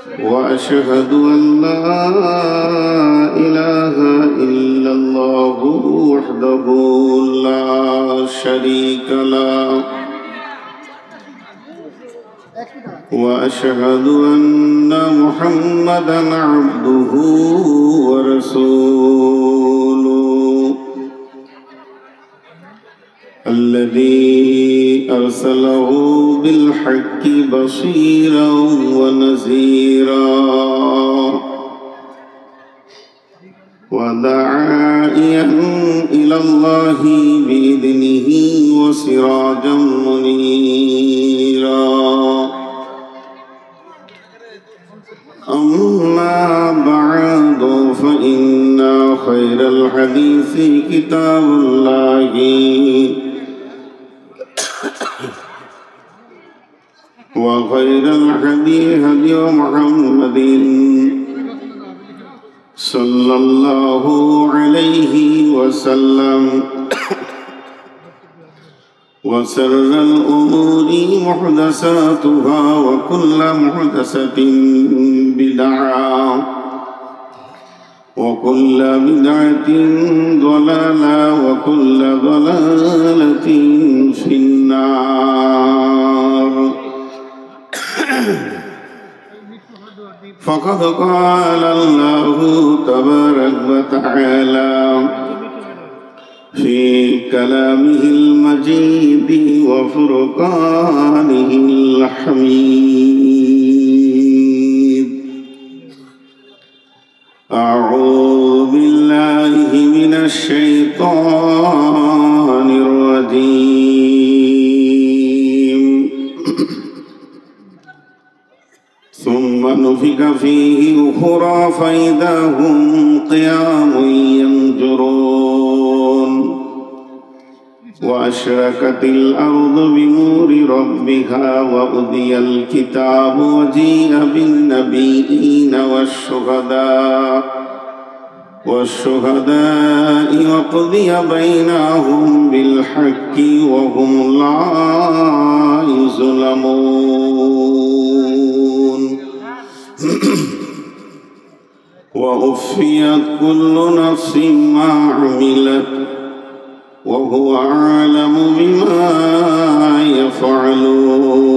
وأشهد أن لا إله إلا الله وحده لا شريك له وأشهد أن محمدا عبده ورسوله الذي أرسله بالحق بشيرا ونذيرا وداعيا إلى الله بإذنه وسراجا منيرا أما بعد فإن خير الحديث كتاب الله وخير الهدي هدي محمد صلى الله عليه وسلم وشر الأمور محدثاتها وكل محدثة بدعة وكل بدعة ضلالة وكل ضلالة في النار فقد قال الله تبارك وتعالى في كلامه المجيد وفرقانه الحميد أعوذ بالله من الشيطان الرجيم ثم نفخ فيه أخرى فإذا هم قيام ينظرون وأشرقت الأرض بنور ربها وقضي الكتاب وجيء بالنبيين والشهداء وقضي بينهم بالحق وهم لا يظلمون ووفيت كل نفس ما عملت وهو أعلم بما يفعلون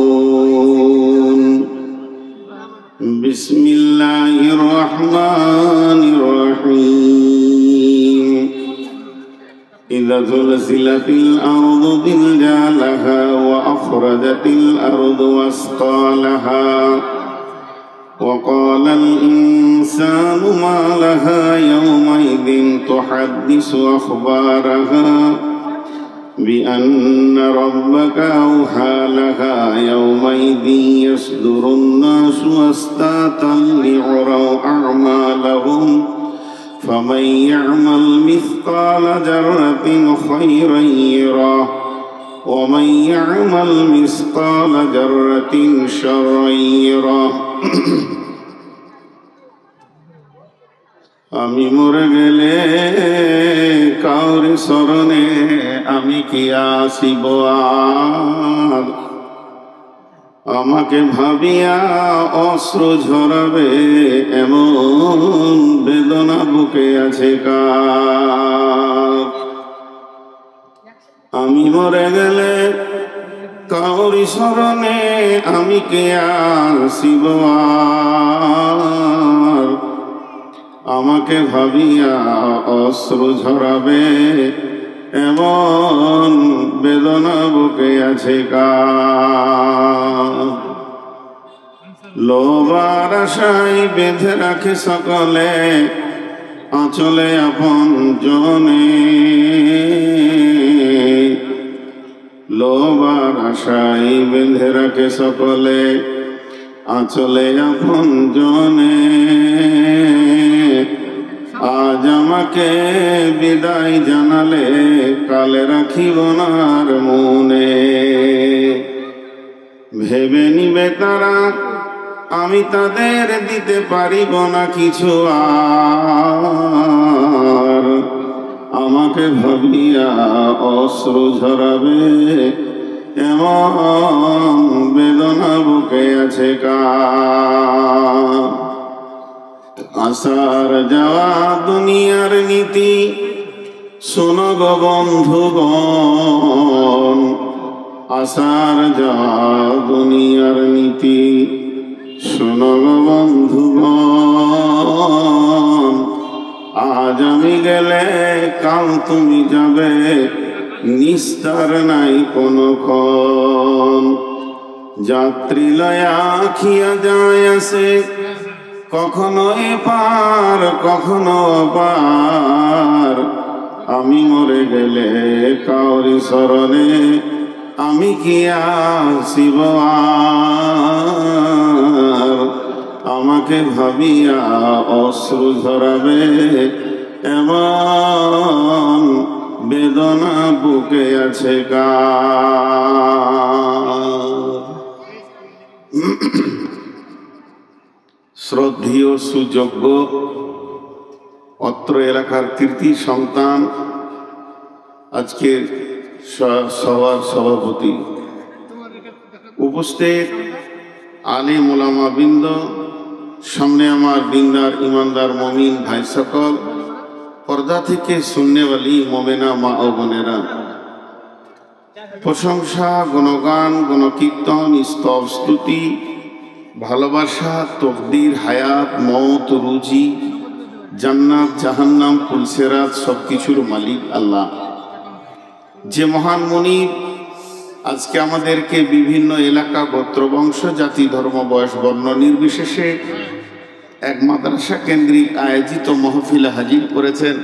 بسم الله الرحمن الرحيم إذا زلزلت الأرض زلزالها وأخرجت الأرض أثقالها وقال الإنسان ما لها يومئذ تحدث أخبارها بأن ربك أوحى لها يومئذ يصدر الناس أشتاتا ليروا أعمالهم فمن يعمل مثقال ذرة خيرا يره ومن يعمل مثقال ذرة شرا يره আমি মরে গেলে কাউরি শরণে আমি কি আসিব আর আমাকে ভাবিয়া অশ্রু ঝরাবে এমন বেদনা বুকে আছে কার আমি মরে গেলে কাউরি শরণে আমি কে আসিব আর আমাকে ভাবিয়া অশ্রু ঝরাবে এমন বেদনা বুকে আছে কার লোভ আর আশায় বেঁধে রাখে সকলে আঁচলে আপন জনে লোভ আর আশায় বেঁধে রাখে সকলে আঁচলে আপন জনে আজ আমাকে বিদায় জানালে কালে রাখিব না আর মনে ভেবে নিবে তারা আমি তাদের দিতে পারিব না কিছু আর আমাকে ভাবিয়া অশ্রু ঝরাবে এমন বেদনা বুকে আছে কার আসার যাওয়া দুনিয়ার নীতি শোনো গো বন্ধুগণ, আসার যাওয়া দুনিয়ার নীতি শোনো গো বন্ধুগণ। আজ আমি গেলে কাল তুমি যাবে, নিস্তার নাই কোনো ক্ষণ। যাত্রী লয়া খিয়া যায় আসে, কখনো এপার কখনো ওপার। আমি মরে গেলে কাউরি শরণে আমি কি আসিব আর? আমাকে ভাবিয়া অশ্রু ঝরাবে এমন বেদনা বুকে আছে কার? শ্রদ্ধেয় সুযোগ্য অত্র এলাকার কীর্তি সন্তান, আজকের সভার সভাপতি, উপস্থিত আলিম ওলামা বৃন্দ, সামনে আমার দিনদার ইমানদার মমিন ভাই সকল, পর্দা থেকে সুন্নেওয়ালি মোমেনা মা ও বোনেরা, প্রশংসা গুণগান গুণকীর্তন স্তব স্তুতি ভালোবাসা তকদির হায়াত মওত রুজি জান্নাত জাহান্নাম পুলসেরাত সবকিছুর মালিক আল্লাহ। যে মহান মনিব আজকে আমাদেরকে বিভিন্ন এলাকা গোত্র বংশ জাতি ধর্ম বয়স বর্ণ নির্বিশেষে এক মাদ্রাসা কেন্দ্রিক আয়োজিত মাহফিলে হাজির করেছেন,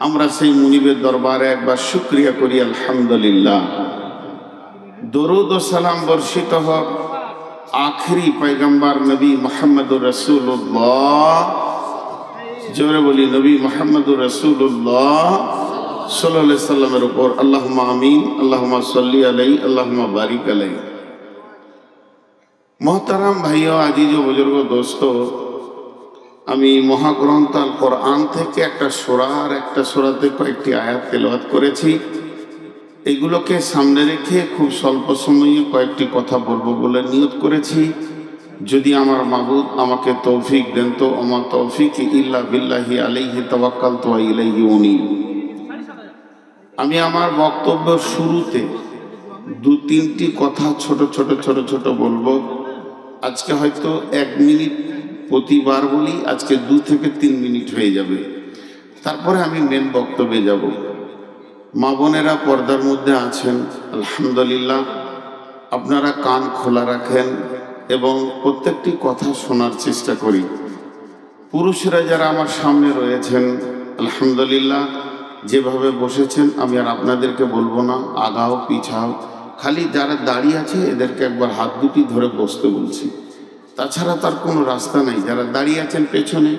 আমরা সেই মুনিবের দরবারে একবার শুকরিয়া করি আলহামদুলিল্লাহ। দরুদ ও সালাম বর্ষিত হোক আখরি পয়গম্বর নবী মুহাম্মদুর রাসূলুল্লাহ, জোরে বলি নবী মুহাম্মদুর রাসূলুল্লাহ সাল্লাল্লাহু আলাইহি সাল্লামের উপর। আল্লাহুম্মা আমিন, আল্লাহুম্মা সাল্লি আলাইহি, আল্লাহুম্মা বারিক আলাইহি। মোহতারাম ভাইও আজিজ ও বুজুর্গ দোস্ত, আমি মহাগ্রন্থ আল কোরআন থেকে একটা সূরাতে কয়েকটি আয়াত তেলাওয়াত করেছি। এগুলোকে সামনে রেখে খুব স্বল্প সময়ে কয়েকটি কথা বলবো বলে নিয়ত করেছি। যদি আমার মাবুদ আমাকে তৌফিক দেন তো, ওমা তৌফিক ইল্লা বিল্লাহি আলাইহি তাওয়াক্কালতু ওয়া ইলাইহি উনীব। আমি আমার বক্তব্যের শুরুতে দু তিনটি কথা ছোট ছোট বলবো। আজকে হয়তো 1 মিনিট প্রতিবার বলি, আজকে 2 থেকে 3 মিনিট হয়ে যাবে, তারপরে আমি মেন বক্তব্যে যাব। মা বোনেরা পর্দার মধ্যে আছেন, আলহামদুলিল্লাহ, আপনারা কান খোলা রাখেন এবং প্রত্যেকটি কথা শোনার চেষ্টা করি। পুরুষেরা যারা আমার সামনে রয়েছেন, আলহামদুলিল্লাহ, যেভাবে বসেছেন আমি আর আপনাদেরকে বলবো না আগাও পিছাও, খালি যারা দাঁড়িয়ে আছে এদেরকে একবার হাত দুটি ধরে বসতে বলছি, তাছাড়া তার কোনো রাস্তা নাই। যারা দাঁড়িয়ে আছেন পেছনে,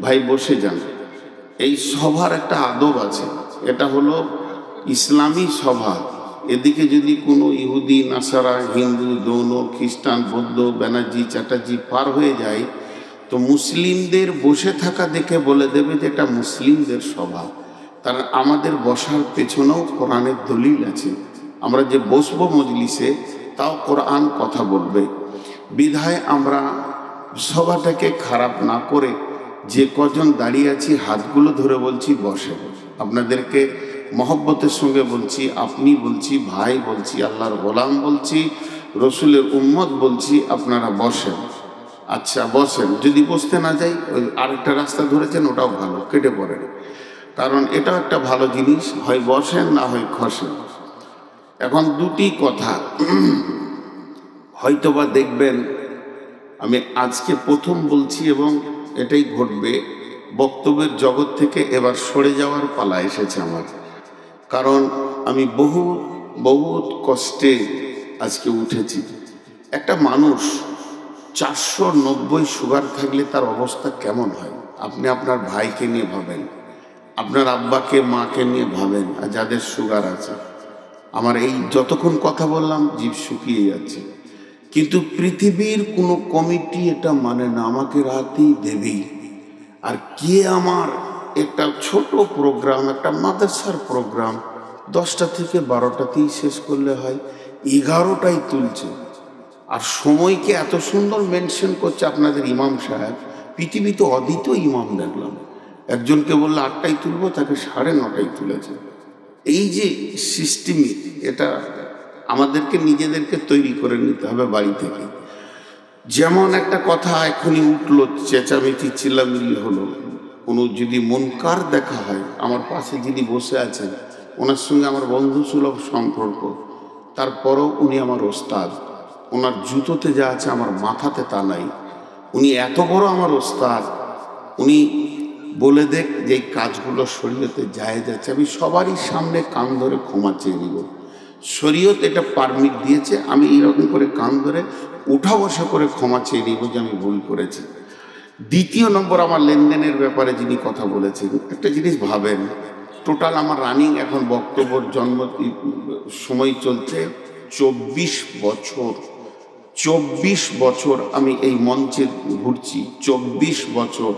ভাই বসে যান। এই সভার একটা আদব আছে, এটা হলো ইসলামী সভা। এদিকে যদি কোনো ইহুদি নাসারা হিন্দু জৈন খ্রিস্টান বৌদ্ধ ব্যানার্জি চ্যাটার্জি পার হয়ে যায় তো মুসলিমদের বসে থাকা দেখে বলে দেবে যে এটা মুসলিমদের সভা। তারা আমাদের বসার পেছনেও কোরআনের দলিল আছে, আমরা যে বসবো মজলিসে তাও কোরআন কথা বলবে। বিধায় আমরা সভাটাকে খারাপ না করে যে কজন দাঁড়িয়ে আছি হাতগুলো ধরে বলছি বসে। আপনাদেরকে মহব্বতের সঙ্গে বলছি, আপনি বলছি, ভাই বলছি, আল্লাহর গোলাম বলছি, রসুলের উম্মত বলছি, আপনারা বসেন। আচ্ছা বসেন, যদি বসতে না যাই ওই আরেকটা রাস্তা ধরেছেন ওটাও ভালো, কেটে পড়েন, কারণ এটাও একটা ভালো জিনিস, হয় বসেন না হয় খসেন। এখন দুটি কথা হয়তোবা দেখবেন আমি আজকে প্রথম বলছি এবং এটাই ঘটবে, বক্তব্যের জগৎ থেকে এবার সরে যাওয়ার পালা এসেছে আমার, কারণ আমি বহুত কষ্টে আজকে উঠেছি। একটা মানুষ 490 সুগার থাকলে তার অবস্থা কেমন হয়? আপনি আপনার ভাইকে নিয়ে ভাবেন, আপনার আব্বাকে মাকে নিয়ে ভাবেন, আর যাদের সুগার আছে। আমার এই যতক্ষণ কথা বললাম জিভ শুকিয়ে যাচ্ছে, কিন্তু পৃথিবীর কোনো কমিটি এটা মানে না, আমাকে রাতেই দেবেই। আর কে আমার একটা ছোট প্রোগ্রাম, একটা মাদ্রাসার প্রোগ্রাম 10টা থেকে 12টাতেই শেষ করলে হয়, 11টায় তুলছে। আর সময়কে এত সুন্দর মেনশন করছে আপনাদের ইমাম সাহেব, পৃথিবীতে অদ্বিতীয় ইমাম দেখলাম। একজনকে বললো 8টায় তুলবো, তাকে 9:30টায় তুলেছে। এই যে সিস্টেমিক, এটা আমাদেরকে নিজেদেরকে তৈরি করে নিতে হবে বাড়ি থেকে। যেমন একটা কথা এখনই উঠলো, চেঁচামেচি চিল্লামিল্লি হলো, কোনো যদি মুনকার দেখা হয়, আমার পাশে যিনি বসে আছেন ওনার সঙ্গে আমার বন্ধু সুলভ সম্পর্ক, তারপরও উনি আমার ওস্তাদ। ওনার জুতোতে যা আছে আমার মাথাতে তা নাই। উনি এত বড় আমার ওস্তাদ, উনি বলে দেখ যে এই কাজগুলো শরীয়তে জায়েজ আছে, আমি সবারই সামনে কান ধরে ক্ষমা চেয়ে নিব। শরীয়ত এটা পারমিট দিয়েছে, আমি এরকম করে কান ধরে উঠা বসা করে ক্ষমা চেয়ে নিব যে আমি ভুল করেছি। দ্বিতীয় নম্বর, আমার লেনদেনের ব্যাপারে যিনি কথা বলেছেন, একটা জিনিস ভাবেন, টোটাল আমার রানিং এখন বক্তব্যর জন্ম সময় চলছে 24 বছর। 24 বছর আমি এই মঞ্চে ঘুরছি, 24 বছর।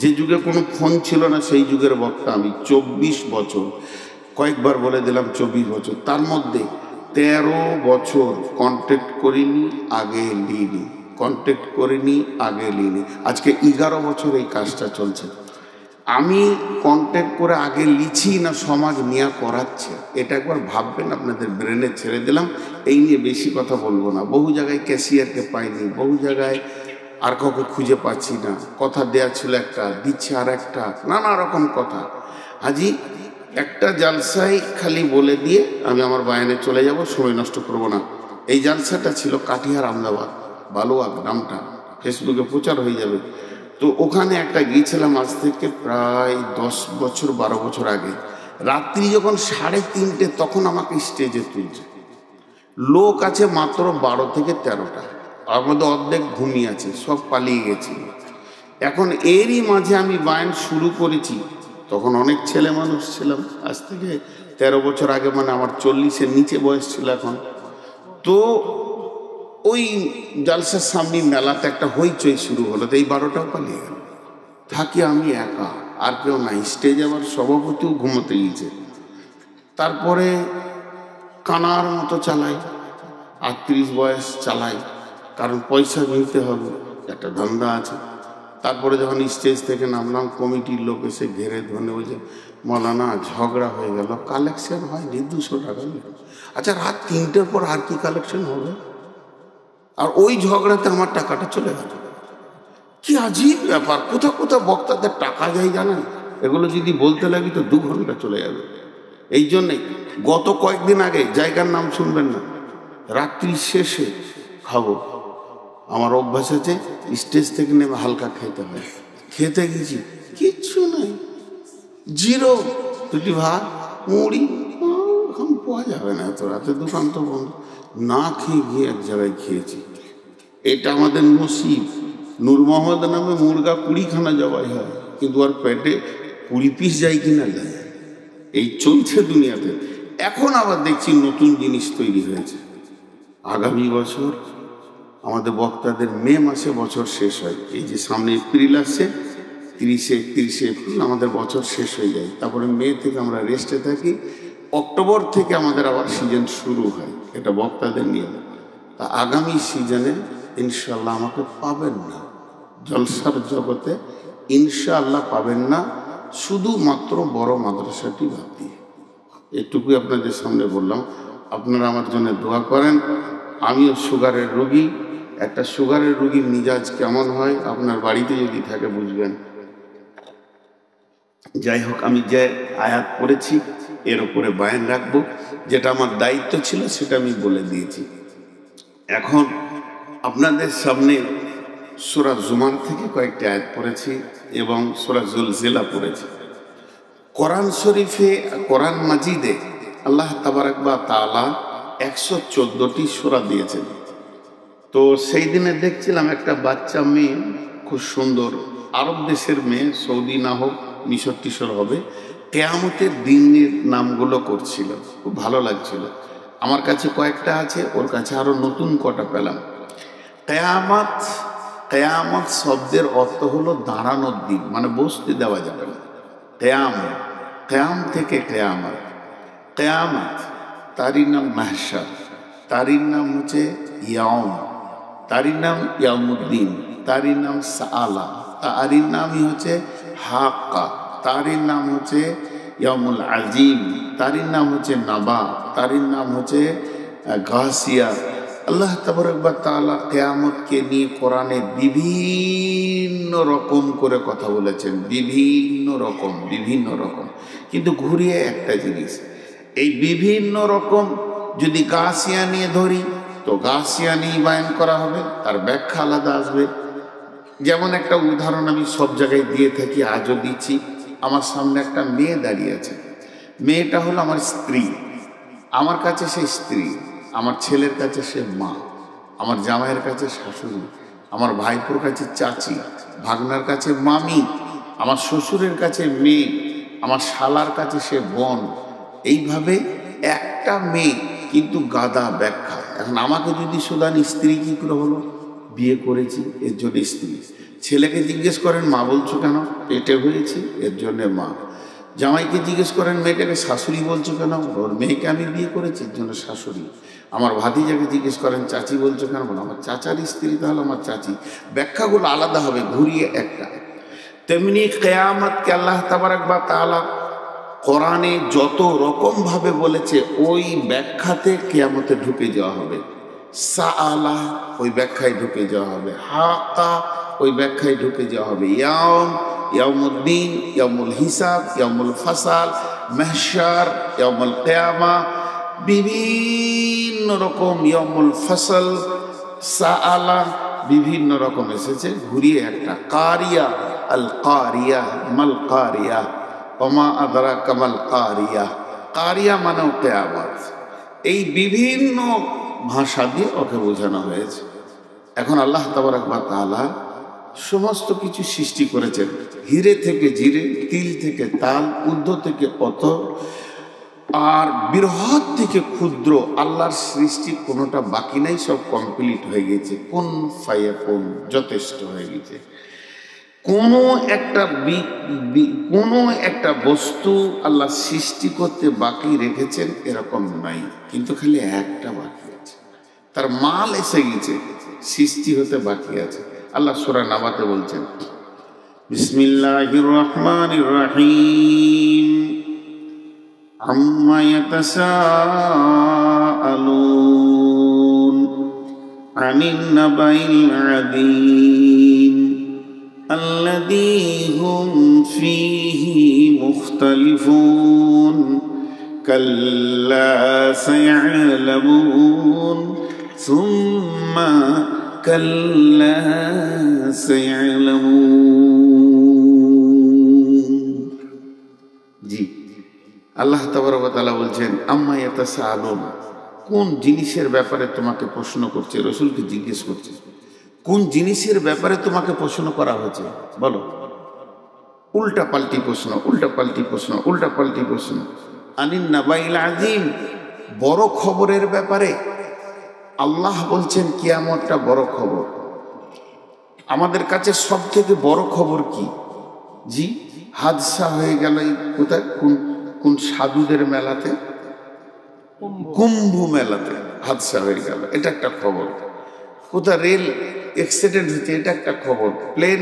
যে যুগে কোনো ফোন ছিল না সেই যুগের বক্তা আমি। 24 বছর, কয়েকবার বলে দিলাম 24 বছর। তার মধ্যে 13 বছর কন্ট্যাক্ট করিনি, আগে লিনি, কন্ট্যাক্ট করিনি, আগে লিনি। আজকে 11 বছর এই কাজটা চলছে। আমি কন্ট্যাক্ট করে আগে লিছি না সমাজ নিয়ে করাচ্ছে, এটা একবার ভাববেন, আপনাদের ব্রেনে ছেড়ে দিলাম। এই নিয়ে বেশি কথা বলবো না। বহু জায়গায় ক্যাশিয়ারকে পাইনি, বহু জায়গায় আর কাউকে খুঁজে পাচ্ছি না, কথা দেয়া ছিল একটা, দিচ্ছে আর একটা, নানা রকম কথা। আজই একটা জালসায় খালি বলে দিয়ে আমি আমার বায়ানে চলে যাব, সময় নষ্ট করব না। এই জালসাটা ছিল কাটিহার আমদাবাদ, বালুয়া গ্রামটা, ফেসবুকে প্রচার হয়ে যাবে। তো ওখানে একটা গিয়েছিলাম আজ থেকে প্রায় 10 বছর 12 বছর আগে। রাত্রি যখন 3:30, তখন আমাকে স্টেজে তুলছে। লোক আছে মাত্র 12 থেকে 13টা, আর মধ্যে অর্ধেক ঘুমিয়ে আছে, সব পালিয়ে গেছে। এখন এরই মাঝে আমি বায়ান শুরু করেছি, তখন অনেক ছেলে মানুষ ছিলাম, আজ থেকে 13 বছর আগে, মানে আমার 40-এর নিচে বয়স ছিল এখন। তো ওই জালসার সামনে মেলাতে একটা হইচই শুরু হলো, তো এই 12টাও পালিয়ে গেল। থাকি আমি একা, আর কেউ নাই। স্টেজে আবার সভাপতিও ঘুমোতে গিয়েছে। তারপরে কানার মতো চালাই, 38 বয়স চালাই, কারণ পয়সা নিতে হবে, একটা ধান্দা আছে। তারপরে যখন স্টেজ থেকে নামলাম, কমিটির লোক এসে ঘেরে ধরে বলছে, মৌলানা ঝগড়া হয়ে গেল, কালেকশন হয়নি, 200 টাকা নিল। আচ্ছা, রাত 3টের পর আর কি কালেকশন হবে? আর ওই ঝগড়াতে আমার টাকাটা চলে গেল। কি আজীব ব্যাপার, কোথাও কোথাও বক্তাদের টাকা যায় জানেন? এগুলো যদি বলতে লাগি তো 2 ঘন্টা চলে যাবে। এই জন্যে গত কয়েকদিন আগে, জায়গার নাম শুনবেন না, রাত্রি শেষে খাবো, আমার অভ্যাস আছে স্টেজ থেকে নেমে হালকা খেতে হয়। খেতে গেছি, কিচ্ছু নাই, 0। 2টি ভাত, মুড়ি, এখন পাওয়া যাবে না এত রাতে, দোকান তো বন্ধ। না খেয়ে গিয়ে এক জায়গায় খেয়েছি। এটা আমাদের নসিব। নূর মোহাম্মদ নামে মুরগা 20খানা জবাই হয়, কিন্তু আর পেটে 20 পিস যায় কিনা যায়। এই চলছে দুনিয়াতে। এখন আবার দেখছি নতুন জিনিস তৈরি হয়েছে। আগামী বছর আমাদের বক্তাদের মে মাসে বছর শেষ হয়। এই যে সামনে এপ্রিল আসছে, 30 এপ্রিল আমাদের বছর শেষ হয়ে যায়। তারপরে মে থেকে আমরা রেস্টে থাকি, অক্টোবর থেকে আমাদের আবার সিজন শুরু হয়। এটা বক্তাদের নিয়ম। তা আগামী সিজনে ইনশাল্লাহ আমাকে পাবেন না জলসার জগতে, ইনশাআল্লাহ পাবেন না, শুধুমাত্র বড় মাদ্রাসাটি বাদ দিয়ে। এটুকুই আপনাদের সামনে বললাম। আপনারা আমার জন্য দোয়া করেন। আমিও সুগারের রোগী। একটা সুগারের রোগীর মিজাজ কেমন হয় আপনার বাড়িতে যদি থাকে বুঝবেন। যাই হোক, আমি যে আয়াত পড়েছি এর উপরে বায়ান রাখবো, যেটা আমার দায়িত্ব ছিল সেটা আমি বলে দিয়েছি। এখন আপনাদের সামনে সূরা জুমার থেকে কয়েকটি আয়াত পড়েছি এবং সূরা জুলজিলা পড়েছি। কোরআন শরীফে, কোরআন মাজিদে আল্লাহ তাবারাক ওয়া তাআলা 114টি সূরা দিয়েছেন। তো সেই দিনে দেখছিলাম একটা বাচ্চা মেয়ে, খুব সুন্দর, আরব দেশের মেয়ে, সৌদি না হোক মিশর টিশর হবে, কেয়ামতের দিনের নামগুলো করছিল, খুব ভালো লাগছিল। আমার কাছে কয়েকটা আছে, ওর কাছে আরো নতুন কটা পেলাম। কেয়ামত, কেয়ামত শব্দের অর্থ হলো দাঁড়ানোর দিন, মানে বসতে দেওয়া যাবে না। কেয়ামত, কেয়াম থেকে কেয়ামত, কেয়ামত তারই নাম মাহশার, তারই নাম হচ্ছে ইয়াউম, তারই নাম ইয়াউমুদ্দিন, তারই নাম সাআলা, তারই নামই হচ্ছে হাক্কা, তারই নাম হচ্ছে ইয়ামুল আজিম, তারই নাম হচ্ছে নাবা, তারই নাম হচ্ছে গাসিয়া। আল্লাহ তাবারক ওয়া তাআলা কিয়ামতকে নিয়ে কোরআনে বিভিন্ন রকম করে কথা বলেছেন, বিভিন্ন রকম, কিন্তু ঘুরিয়ে একটা জিনিস, এই বিভিন্ন রকম যদি গাসিয়া নিয়ে ধরি তো গাসিয়া নিয়ে বায়ান করা হবে, তার ব্যাখ্যা আলাদা আসবে। যেমন একটা উদাহরণ আমি সব জায়গায় দিয়ে থাকি, আজও দিচ্ছি। আমার সামনে একটা মেয়ে দাঁড়িয়ে আছে, মেয়েটা হলো আমার স্ত্রী, আমার কাছে সে স্ত্রী, আমার ছেলের কাছে সে মা, আমার জামাইয়ের কাছে শাশুড়ি, আমার ভাইপোর কাছে চাচি, ভাগনার কাছে মামি, আমার শ্বশুরের কাছে মেয়ে, আমার শালার কাছে সে বোন। এইভাবে একটা মেয়ে কিন্তু গাদা ব্যাখ্যা। এখন আমাকে যদি সুদান স্ত্রী কি করে হলো, বিয়ে করেছি এর জন্য স্ত্রী। ছেলেকে জিজ্ঞেস করেন মা বলছো কেন, পেটে হয়েছি এর জন্যে মা। জামাইকে জিজ্ঞেস করেন মেয়েটাকে শাশুড়ি বলছো কেন, ওর মেয়েকে আমি বিয়ে করেছি এর জন্য শাশুড়ি। আমার ভাতিজাকে জিজ্ঞেস করেন চাচি বলছো কেন, বলো আমার চাচার স্ত্রী, তাহলে আমার চাচি। ব্যাখ্যাগুলো আলাদা হবে, ঘুরিয়ে একটা। তেমনি কিয়ামতকে আল্লাহ তাবারক ওয়া তাআলা কোরআনে যত রকম ভাবে বলেছে ওই ব্যাখ্যাতে কিয়ামতে ঢুকে যাওয়া হবে। সাআলা ওই ব্যাখ্যায় ঢুকে যাওয়া হবে, হাক্কা ওই ব্যাখ্যায় ঢুকে যাওয়া হবে, ইয়াউমুদ্দিন, ইয়াউমুল হিসাব, ইয়াউমুল ফাসাল, মাহশার, ইয়াউমুল কিয়ামা, বিভিন্ন রকম ইয়াউমুল ফাসল, সাআলা বিভিন্ন রকম এসেছে। ঘুরিয়ে একটা কারিয়া, আল কারিয়া, মাল কারিয়া, ওমা আদরাকা মাল কারিয়া। কারিয়া মানেও কিয়ামত। এই বিভিন্ন ভাষা দিয়ে ওকে বোঝানো হয়েছে। এখন আল্লাহ তাবারক ওয়া তাআলা সমস্ত কিছু সৃষ্টি করেছেন, হিরে থেকে জিরে, তিল থেকে তাল, ঊর্ধ্ব থেকে অতর, আর বৃহৎ থেকে ক্ষুদ্র। আল্লাহর সৃষ্টি কোনোটা বাকি নাই, সব কমপ্লিট হয়ে গেছে, কোন ফায়াকুন যথেষ্ট হয়ে গেছে। কোনো একটা বস্তু আল্লাহ সৃষ্টি করতে বাকি রেখেছেন এরকম নাই, কিন্তু খালি একটা বাকি আছে, তার মাল এসে গেছে, সৃষ্টি হতে বাকি আছে। আল্লাহ সূরা নাবাতে বলছেন বিসমিল্লাহির রহমানির রহিম আম্মা ইয়াতাসাআলুন আনিন নাবাইল আযীম الذي هم فيه مختلفون كلا سيعلمون ثم كلا سيعلمون। জি, আল্লাহ তাবারক ওয়া তাআলা বলছেন আম্মা ইয়াতাসাআলুন, কোন জিনিসের ব্যাপারে তোমাকে প্রশ্ন করছে, রাসূলকে জিজ্ঞেস করছে কোন জিনিসের ব্যাপারে তোমাকে প্রশ্ন করা হয়েছে, বলো। উল্টা পাল্টি প্রশ্ন, উল্টা পাল্টি প্রশ্ন, উল্টা পাল্টি প্রশ্ন। আনিন নাবাইল আযীম, বড় খবরের ব্যাপারে। আল্লাহ বলছেন কিয়ামতটা বড় খবর। আমাদের কাছে সব থেকে বড় খবর কি? জি, হাদসা হয়ে গেল কোথায়, কোন সাধুদের মেলাতে, কুম্ভ মেলাতে হাদসা হয়ে গেল, এটা একটা খবর। কোথায় রেল অ্যাক্সিডেন্ট হচ্ছে, এটা একটা খবর। প্লেন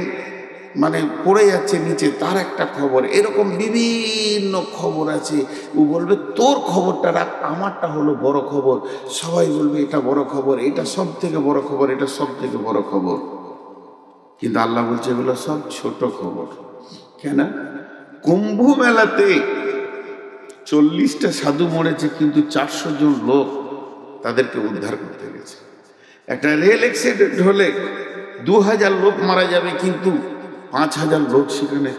মানে পড়ে যাচ্ছে নিচে, তার একটা খবর। এরকম বিভিন্ন খবর আছে। ও বলবে তোর খবরটা রাখ, আমারটা হলো বড় খবর। সবাই বলবে এটা বড় খবর, এটা সব থেকে বড় খবর, এটা সব থেকে বড় খবর। কিন্তু আল্লাহ বলছে এগুলো সব ছোট খবর। কেন? কুম্ভ মেলাতে 40টা সাধু মরেছে, কিন্তু 400 জন লোক তাদেরকে উদ্ধার করতে গেছে। একটা রেল অ্যাক্সিডেন্ট হলে 2000 লোক মারা যাবে, কিন্তু 5000 লোক সেখানে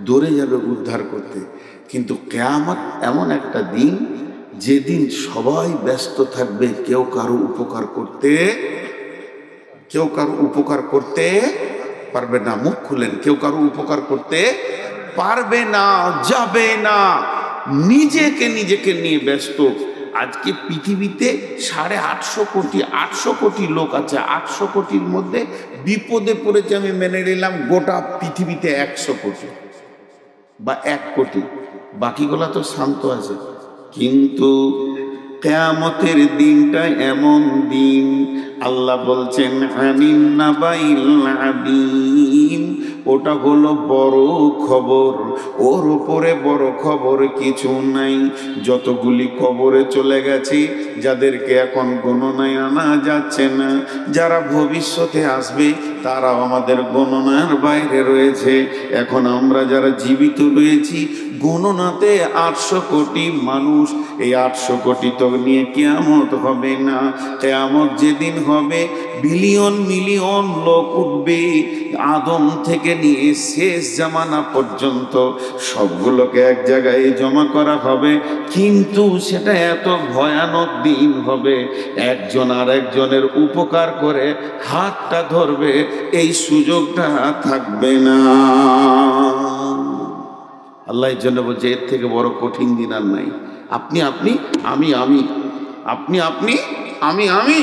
দৌড়ে যাবে উদ্ধার করতে। কিন্তু কিয়ামত এমন একটা দিন, যেদিন সবাই ব্যস্ত থাকবে, কেউ কারো উপকার করতে পারবে না। মুখ খুলেন, কেউ কারো উপকার করতে পারবে না, যাবে না, নিজেকে নিয়ে ব্যস্ত। আজকে পৃথিবীতে 850 কোটি লোক আছে। 800 কোটির মধ্যে বিপদে পড়েছে, আমি মেনে নিলাম, গোটা পৃথিবীতে 100 কোটি বা 1 কোটি, বাকিগুলা তো শান্ত আছে। কিন্তু কিয়ামতের দিনটা এমন দিন, আল্লাহ বলছেন আনিন নাবাইল আযীম, ওটা হলো বড় খবর, ওর উপরে বড় খবর কিছু নাই। যতগুলি কবরে চলে গেছে, যাদেরকে এখন গণনায় আনা যাচ্ছে না, যারা ভবিষ্যতে আসবে তারাও আমাদের গণনার বাইরে রয়েছে। এখন আমরা যারা জীবিত রয়েছি, গণনাতে 800 কোটি মানুষ, এই 800 কোটি তো নিয়ে কিয়ামত হবে না। কিয়ামত যেদিন হবে, বিলিয়ন মিলিয়ন লোক উঠবে, আদম থেকে নিয়ে শেষ জামানা পর্যন্ত সবগুলোকে এক জায়গায় জমা করা হবে। কিন্তু সেটা এত ভয়ানক দিন হবে, একজন আর একজনের উপকার করে হাতটা ধরবে, এই সুযোগটা থাকবে না। আল্লাহ এর জন্য বলছে, এর থেকে বড় কঠিন দিন আর নাই। আপনি আপনি, আমি আমি, আপনি আপনি, আমি আমি,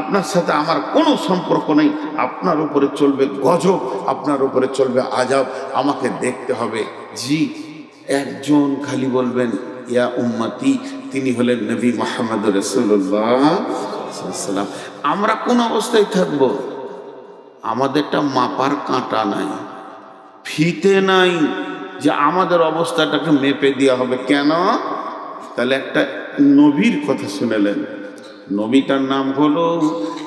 আপনার সাথে আমার কোনো সম্পর্ক নেই। আপনার উপরে চলবে গজব, আপনার উপরে চলবে আযাব, আমাকে দেখতে হবে। জি, একজন খালি বলবেন ইয়া উম্মতি, তিনি হলেন নবী মুহাম্মদ রাসূলুল্লাহ সাল্লাল্লাহু আলাইহি ওয়াসাল্লাম। আমরা কোন অবস্থায় থাকব? আমাদেরটা মাপার কাঁটা নাই, ফিতে নাই যে আমাদের অবস্থাটাকে মেপে দেওয়া হবে। কেন? তাহলে একটা নবীর কথা শুনেলেন, নবীটার নাম হলো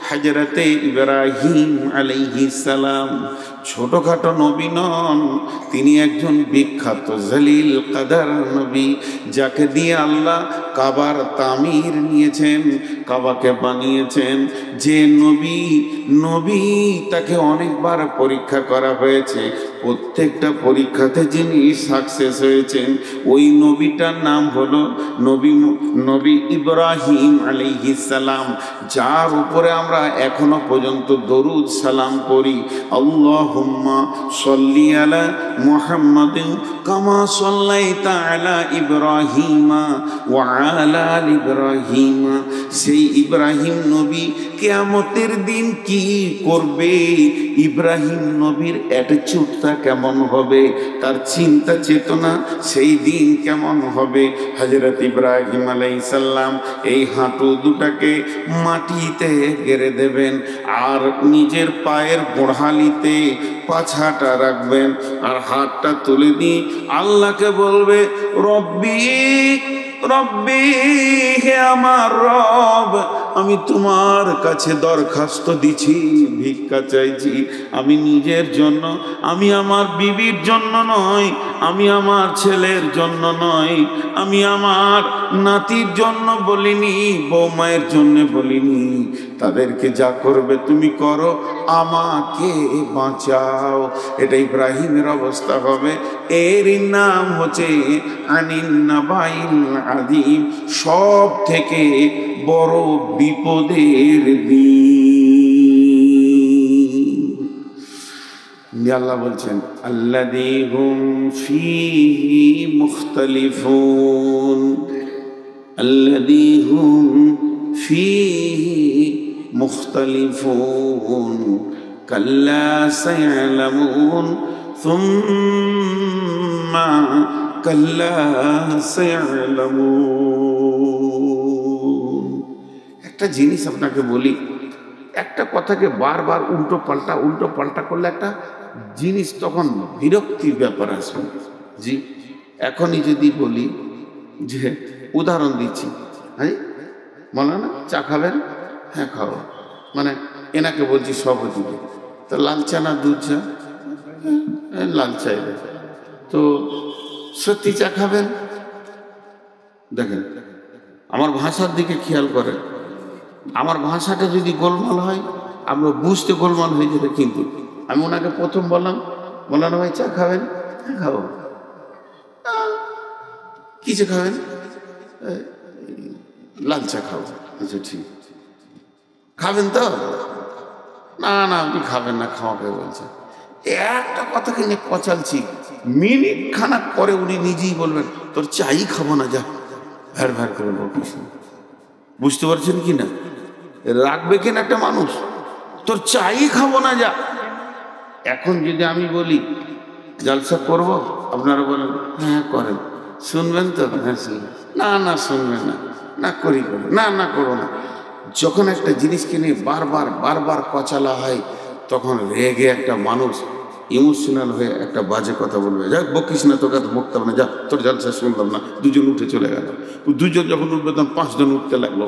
হযরতে ইব্রাহিম আলাইহিস সালাম। ছোটখাটো নবী নন, তিনি একজন বিখ্যাত জলিল কাদার নবী, যাকে দিয়ে আল্লাহ কাবার তামির নিয়েছেন, কাবাকে বানিয়েছেন। যে নবী তাকে অনেকবার পরীক্ষা করা হয়েছে, প্রত্যেকটা পরীক্ষাতে যিনি সাকসেস হয়েছেন, ওই নবীটার নাম হলো নবী ইব্রাহিম আলাইহিস সালাম, যার উপরে আমরা এখনো পর্যন্ত দরুদ সালাম করি। আল্লাহুম্মা সাল্লি আলা মুহাম্মাদিন কামা সাল্লাইতা আলা ইব্রাহিমা ওয়া আলা আলি ইব্রাহিমা। সেই ইব্রাহিম নবী কিয়ামতের দিন কি করবে, ইব্রাহিম নবীর অ্যাটিটিউডটা কেমন হবে, তার চিন্তা চেতনা সেই দিন কেমন হবে। হযরত ইব্রাহিম আলাইহিস সালাম এই হাঁটু দুটাকে মাটিতে গেড়ে দেবেন, আর নিজের পায়ের গোড়ালিতে পাছাটা রাখবেন, আর হাতটা তুলে দিয়ে আল্লাহকে বলবে, রব্বি রব্বি, হে আমার রব, আমি তোমার কাছে দরখাস্ত দিছি, ভিক্ষা চাইছি। আমি নিজের জন্য, আমি আমার বিবির জন্য নয়, আমি আমার ছেলের জন্য নয়, আমি আমার নাতির জন্য বলিনি, বৌমায়ের জন্য বলিনি। তাদেরকে যা করবে তুমি করো, আমাকে বাঁচাও। এটা ইব্রাহিমের অবস্থা হবে। এর নাম হচ্ছে আনিন নাবাইল আযীম, সব থেকে বড় বিপদের দিন। আল্লাহ বলছেন আল্লাযী হুম ফীহি মুখতালিফুন, আল্লাযী হুম ফীহি মুখতালিফুন, কাল্লা সায়ালামুন সুম্মা কাল্লা সায়ালামুন। একটা জিনিস আপনাকে বলি, একটা কথাকে বারবার উল্টো পাল্টা করলে একটা জিনিস তখন বিরক্তির ব্যাপার আসবে। জি, এখনই যদি বলি যে, উদাহরণ দিচ্ছি, হ্যাঁ মৌলানা চা খাবেন? হ্যাঁ খাবো, মানে এনাকে বলছি সভাপতিকে, তো লাল চা না দুধ চা? লাল চাই। তো সত্যি চা খাবেন? দেখেন, আমার ভাষার দিকে খেয়াল করেন। আমার ভাষাটা যদি গোলমাল হয়, আমরা বুঝতে গোলমাল হয়ে যাবে। কিন্তু আমি ওনাকে প্রথম বললাম, বললাম ভাই চা খাবেন? হ্যাঁ খাবো। কি চা খাবেন? লাল চা খাবো। আচ্ছা ঠিক, খাবেন তো? না না আপনি খাবেন না, খাওয়াকে বলছে। একটা কথাকে নিয়ে পচালছি, মিনিট খানাক পরে উনি নিজেই বলবেন, তোর চাই খাবো না, যা। ভ্যার ভ্যার করে বলতেছে। বুঝতে পারছেন কি না? রাখবে কিনা একটা মানুষ? তোর চাই খাবো না, যা। এখন যদি আমি বলি জলসা করবো, আপনারা বলেন হ্যাঁ করেন, শুনবেন তো? হ্যাঁ শুনবেন। না না শুনবেন না, না করি করবো, না না করো না। যখন একটা জিনিসকে নিয়ে বারবার বারবার কচালা হয়, তখন রেগে একটা মানুষ ইমোশনাল হয়ে একটা বাজে কথা বলবে, যাক বকিস না, তোকে তো বকতাম না, যা তোর জালসা শুনলাম না। দুজন উঠে চলে গেল। দুজন যখন উঠবে তখন 5 জন উঠতে লাগলো।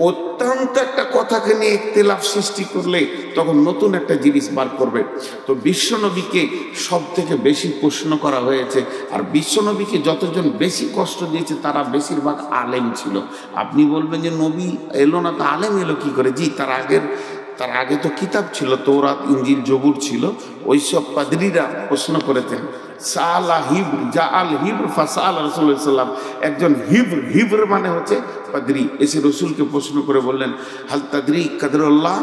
অত্যন্ত একটা কথাকে নিয়ে ইখতিলাফ সৃষ্টি করলে তখন নতুন একটা জিনিস বার করবে। তো বিশ্বনবীকে সব থেকে বেশি প্রশ্ন করা হয়েছে, আর বিশ্বনবীকে যতজন বেশি কষ্ট দিয়েছে তারা বেশিরভাগ আলেম ছিল। আপনি বলবেন যে নবী এলো না, তো আলেম এলো কি করে? জি, তার আগে তো কিতাব ছিল, তৌরাত, ইনজিল, জবুর ছিল। ওইসব পাদরীরা প্রশ্ন করেছেন। সালা হিব্র জাআল হিব্র ফাসাল রাসূলুল্লাহ সাল্লাল্লাহু আলাইহি ওয়াসাল্লাম, একজন হিব্র মানে হচ্ছে পাদরী, এসে রসুলকে প্রশ্ন করে বললেন, হাল তাদরি কাদরুল্লাহ,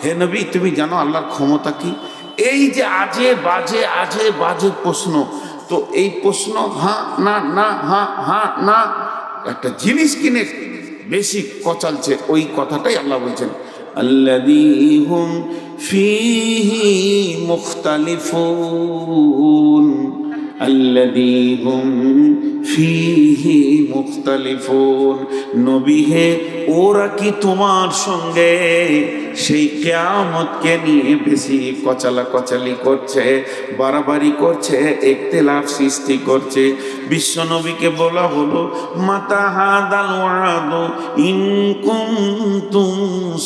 হে নবী তুমি জানো আল্লাহর ক্ষমতা কি? এই যে আজে বাজে প্রশ্ন, তো এই প্রশ্ন হ্যাঁ না না হ্যাঁ হ্যাঁ না, একটা জিনিস কিনে বেশি কচালছে, ওই কথাটাই আল্লাহ বলছেন, আল্লাযী হুম ফীহি মুখতালিফুন, আল্লাযী হুম ফীহি মুখতালিফুন। নবী হে, ওরা কি তোমার সঙ্গে সেই কিয়ামতকে নিয়ে বেশি কচালি করছে, বাড়াবাড়ি করছে, ইখতিলাফ সৃষ্টি করছে? বিশ্ব নবীকে বলা হলো, মাতা হাদাল ওয়াদু ইন কুনতুম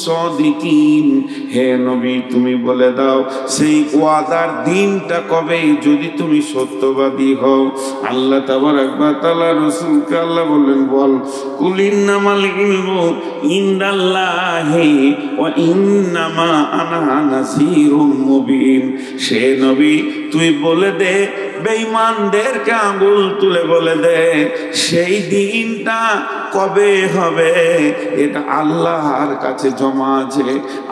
সাদিকিন, হে নবী তুমি বলে দাও সেই ওয়াদার দিনটা কবে, যদি তুমি সত্যবাদী হও। আল্লাহ তাবারাক ওয়া তাআলা রাসূলকে আল্লাহ বললেন, বল, কুল ইন্নামাল ইলমু ইনদাল্লাহি ওয়া ইন্নামা আনা নাযীরুম মুবিন। সে নবী তুই বলে দে, বেঈমানদেরকে আঙ্গুল তুলে বলে দে, সেই দিনটা কবে হবে এটা আল্লাহর কাছে জমা আছে,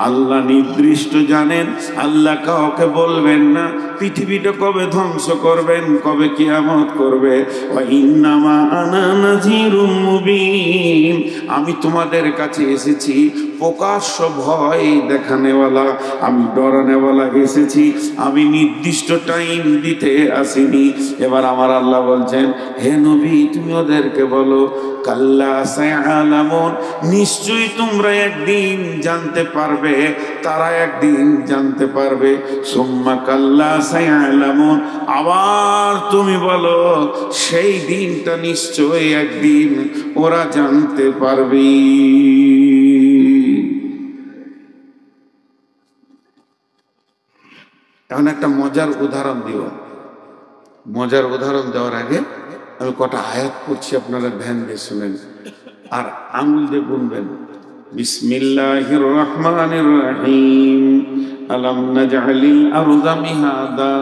আল্লাহ নির্দিষ্ট জানেন। আল্লাহ কাউকে বলবেন না পৃথিবীটা কবে ধ্বংস করবেন, কবে কিয়ামত করবে। ওয়া ইন্নামা আনা নাযীরুম মুবিন, আমি তোমাদের কাছে এসেছি প্রকাশ্য ভয় দেখানেওয়ালা, আমি ডরানেওয়ালা এসেছি, আমি নির্দিষ্ট টাইম দিতে আসিনি। এবার আমার আল্লাহ বলছেন, হে নবী তুমি ওদেরকে বলো, কাল্লা সায়ালামুন, নিশ্চয়ই তোমরা একদিন জানতে পারবে, তারা একদিন জানতে পারবে। সুম্মা কাল্লা সায়ালামুন, আবার তুমি বলো সেই দিনটা নিশ্চয়ই একদিন ওরা জানতে পারবে। এখন একটা মজার উদাহরণ দিব। মজার উদাহরণ দেওয়ার আগে আমি কটা আয়াত পড়ছি, আপনারা ধ্যান দিয়ে শুনেন আর আঙ্গুল দিয়ে গুনবেন। বিসমিল্লাহির রহমানির রহিম। আলাম নাজআলিল আরদা মিহাদা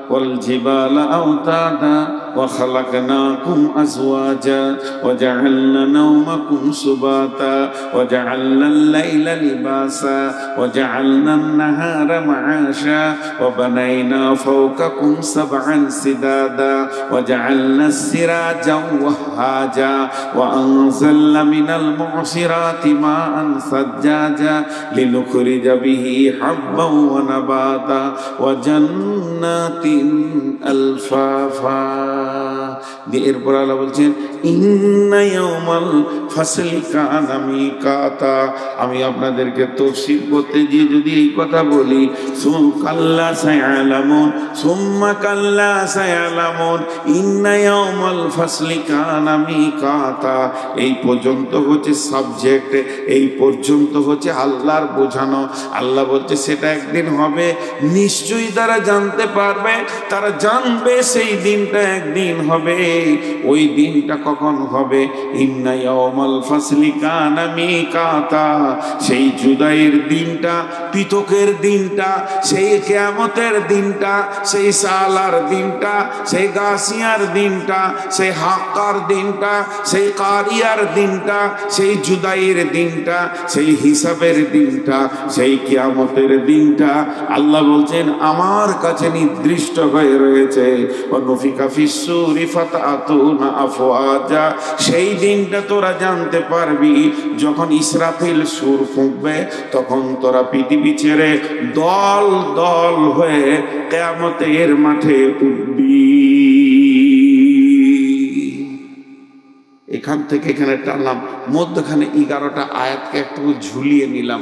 ওয়াল জিবালা আওতাদা ওয়া খালাকনাকুম আজওয়াজা ওয়া জাআলনা নাওমাকুম সুবাতা ওয়া জাআলনাল লাইলা লিবাসা ওয়া জাআলনান নাহারা মাআশা ওয়া বানাইনা ফাওকাকুম সাবআন সিদাদা ওয়া জাআলনাস সিরাজা ওয়াহাজা ওয়া আনজালনা মিনাল মু'সিরাতি মাআন সাজ্জাজা লিনুখরিজা বিহি হাব্বান ওয়া নাবাতা ওয়া জান্নাতিন আলফাফা। এরপর আল্লাহ বলছেন, ইন্না ইয়াউমাল ফাসলি কানা মিকাতা। আমি আপনাদেরকে তাফসীর করতে গিয়ে যদি এই কথা বলি, কাল্লা সায়ালামুন, সুম্মা কাল্লা সায়ালামুন, ইন্না ইয়াউমাল ফাসলি কানা মিকাতা, এই পর্যন্ত হচ্ছে সাবজেক্ট, এই পর্যন্ত হচ্ছে আল্লাহর বোঝানো। আল্লাহ বলছে সেটা একদিন হবে, নিশ্চয়ই তারা জানতে পারবে, তারা জানবে সেই দিনটা একদিন হবে। ওই দিনটা কখন হবে? ইন্না ইয়াউমাল ফাসলি কানা মিকাতা, সেই জুদাইয়ের দিনটা, পৃথকের দিনটা, সেই কিয়ামতের দিনটা, সেই সালার দিনটা, সেই গাসিয়ার দিনটা, সেই হাক্কার দিনটা, সেই কারিয়ার দিনটা, সেই জুদাইয়ের দিনটা, সেই হিসাবের দিনটা, সেই কিয়ামতের দিনটা আল্লাহ বলছেন আমার কাছে নির্দিষ্ট হয়ে রয়েছে। ওয়ানুফিকা ফিস-সূরি ফাতাতুনা আফওয়াজা, সেই দিনটা তোরা জানতে পারবি যখন ইসরাফিল সুর ফুঁকবে, তখন তোরা পৃথিবী ছেড়ে দল দল হয়ে কিয়ামতের মাঠে উঠবি। এখান থেকে এখানে টানলাম, মধ্যখানে 11টা আয়াতকে একটু ঝুলিয়ে নিলাম।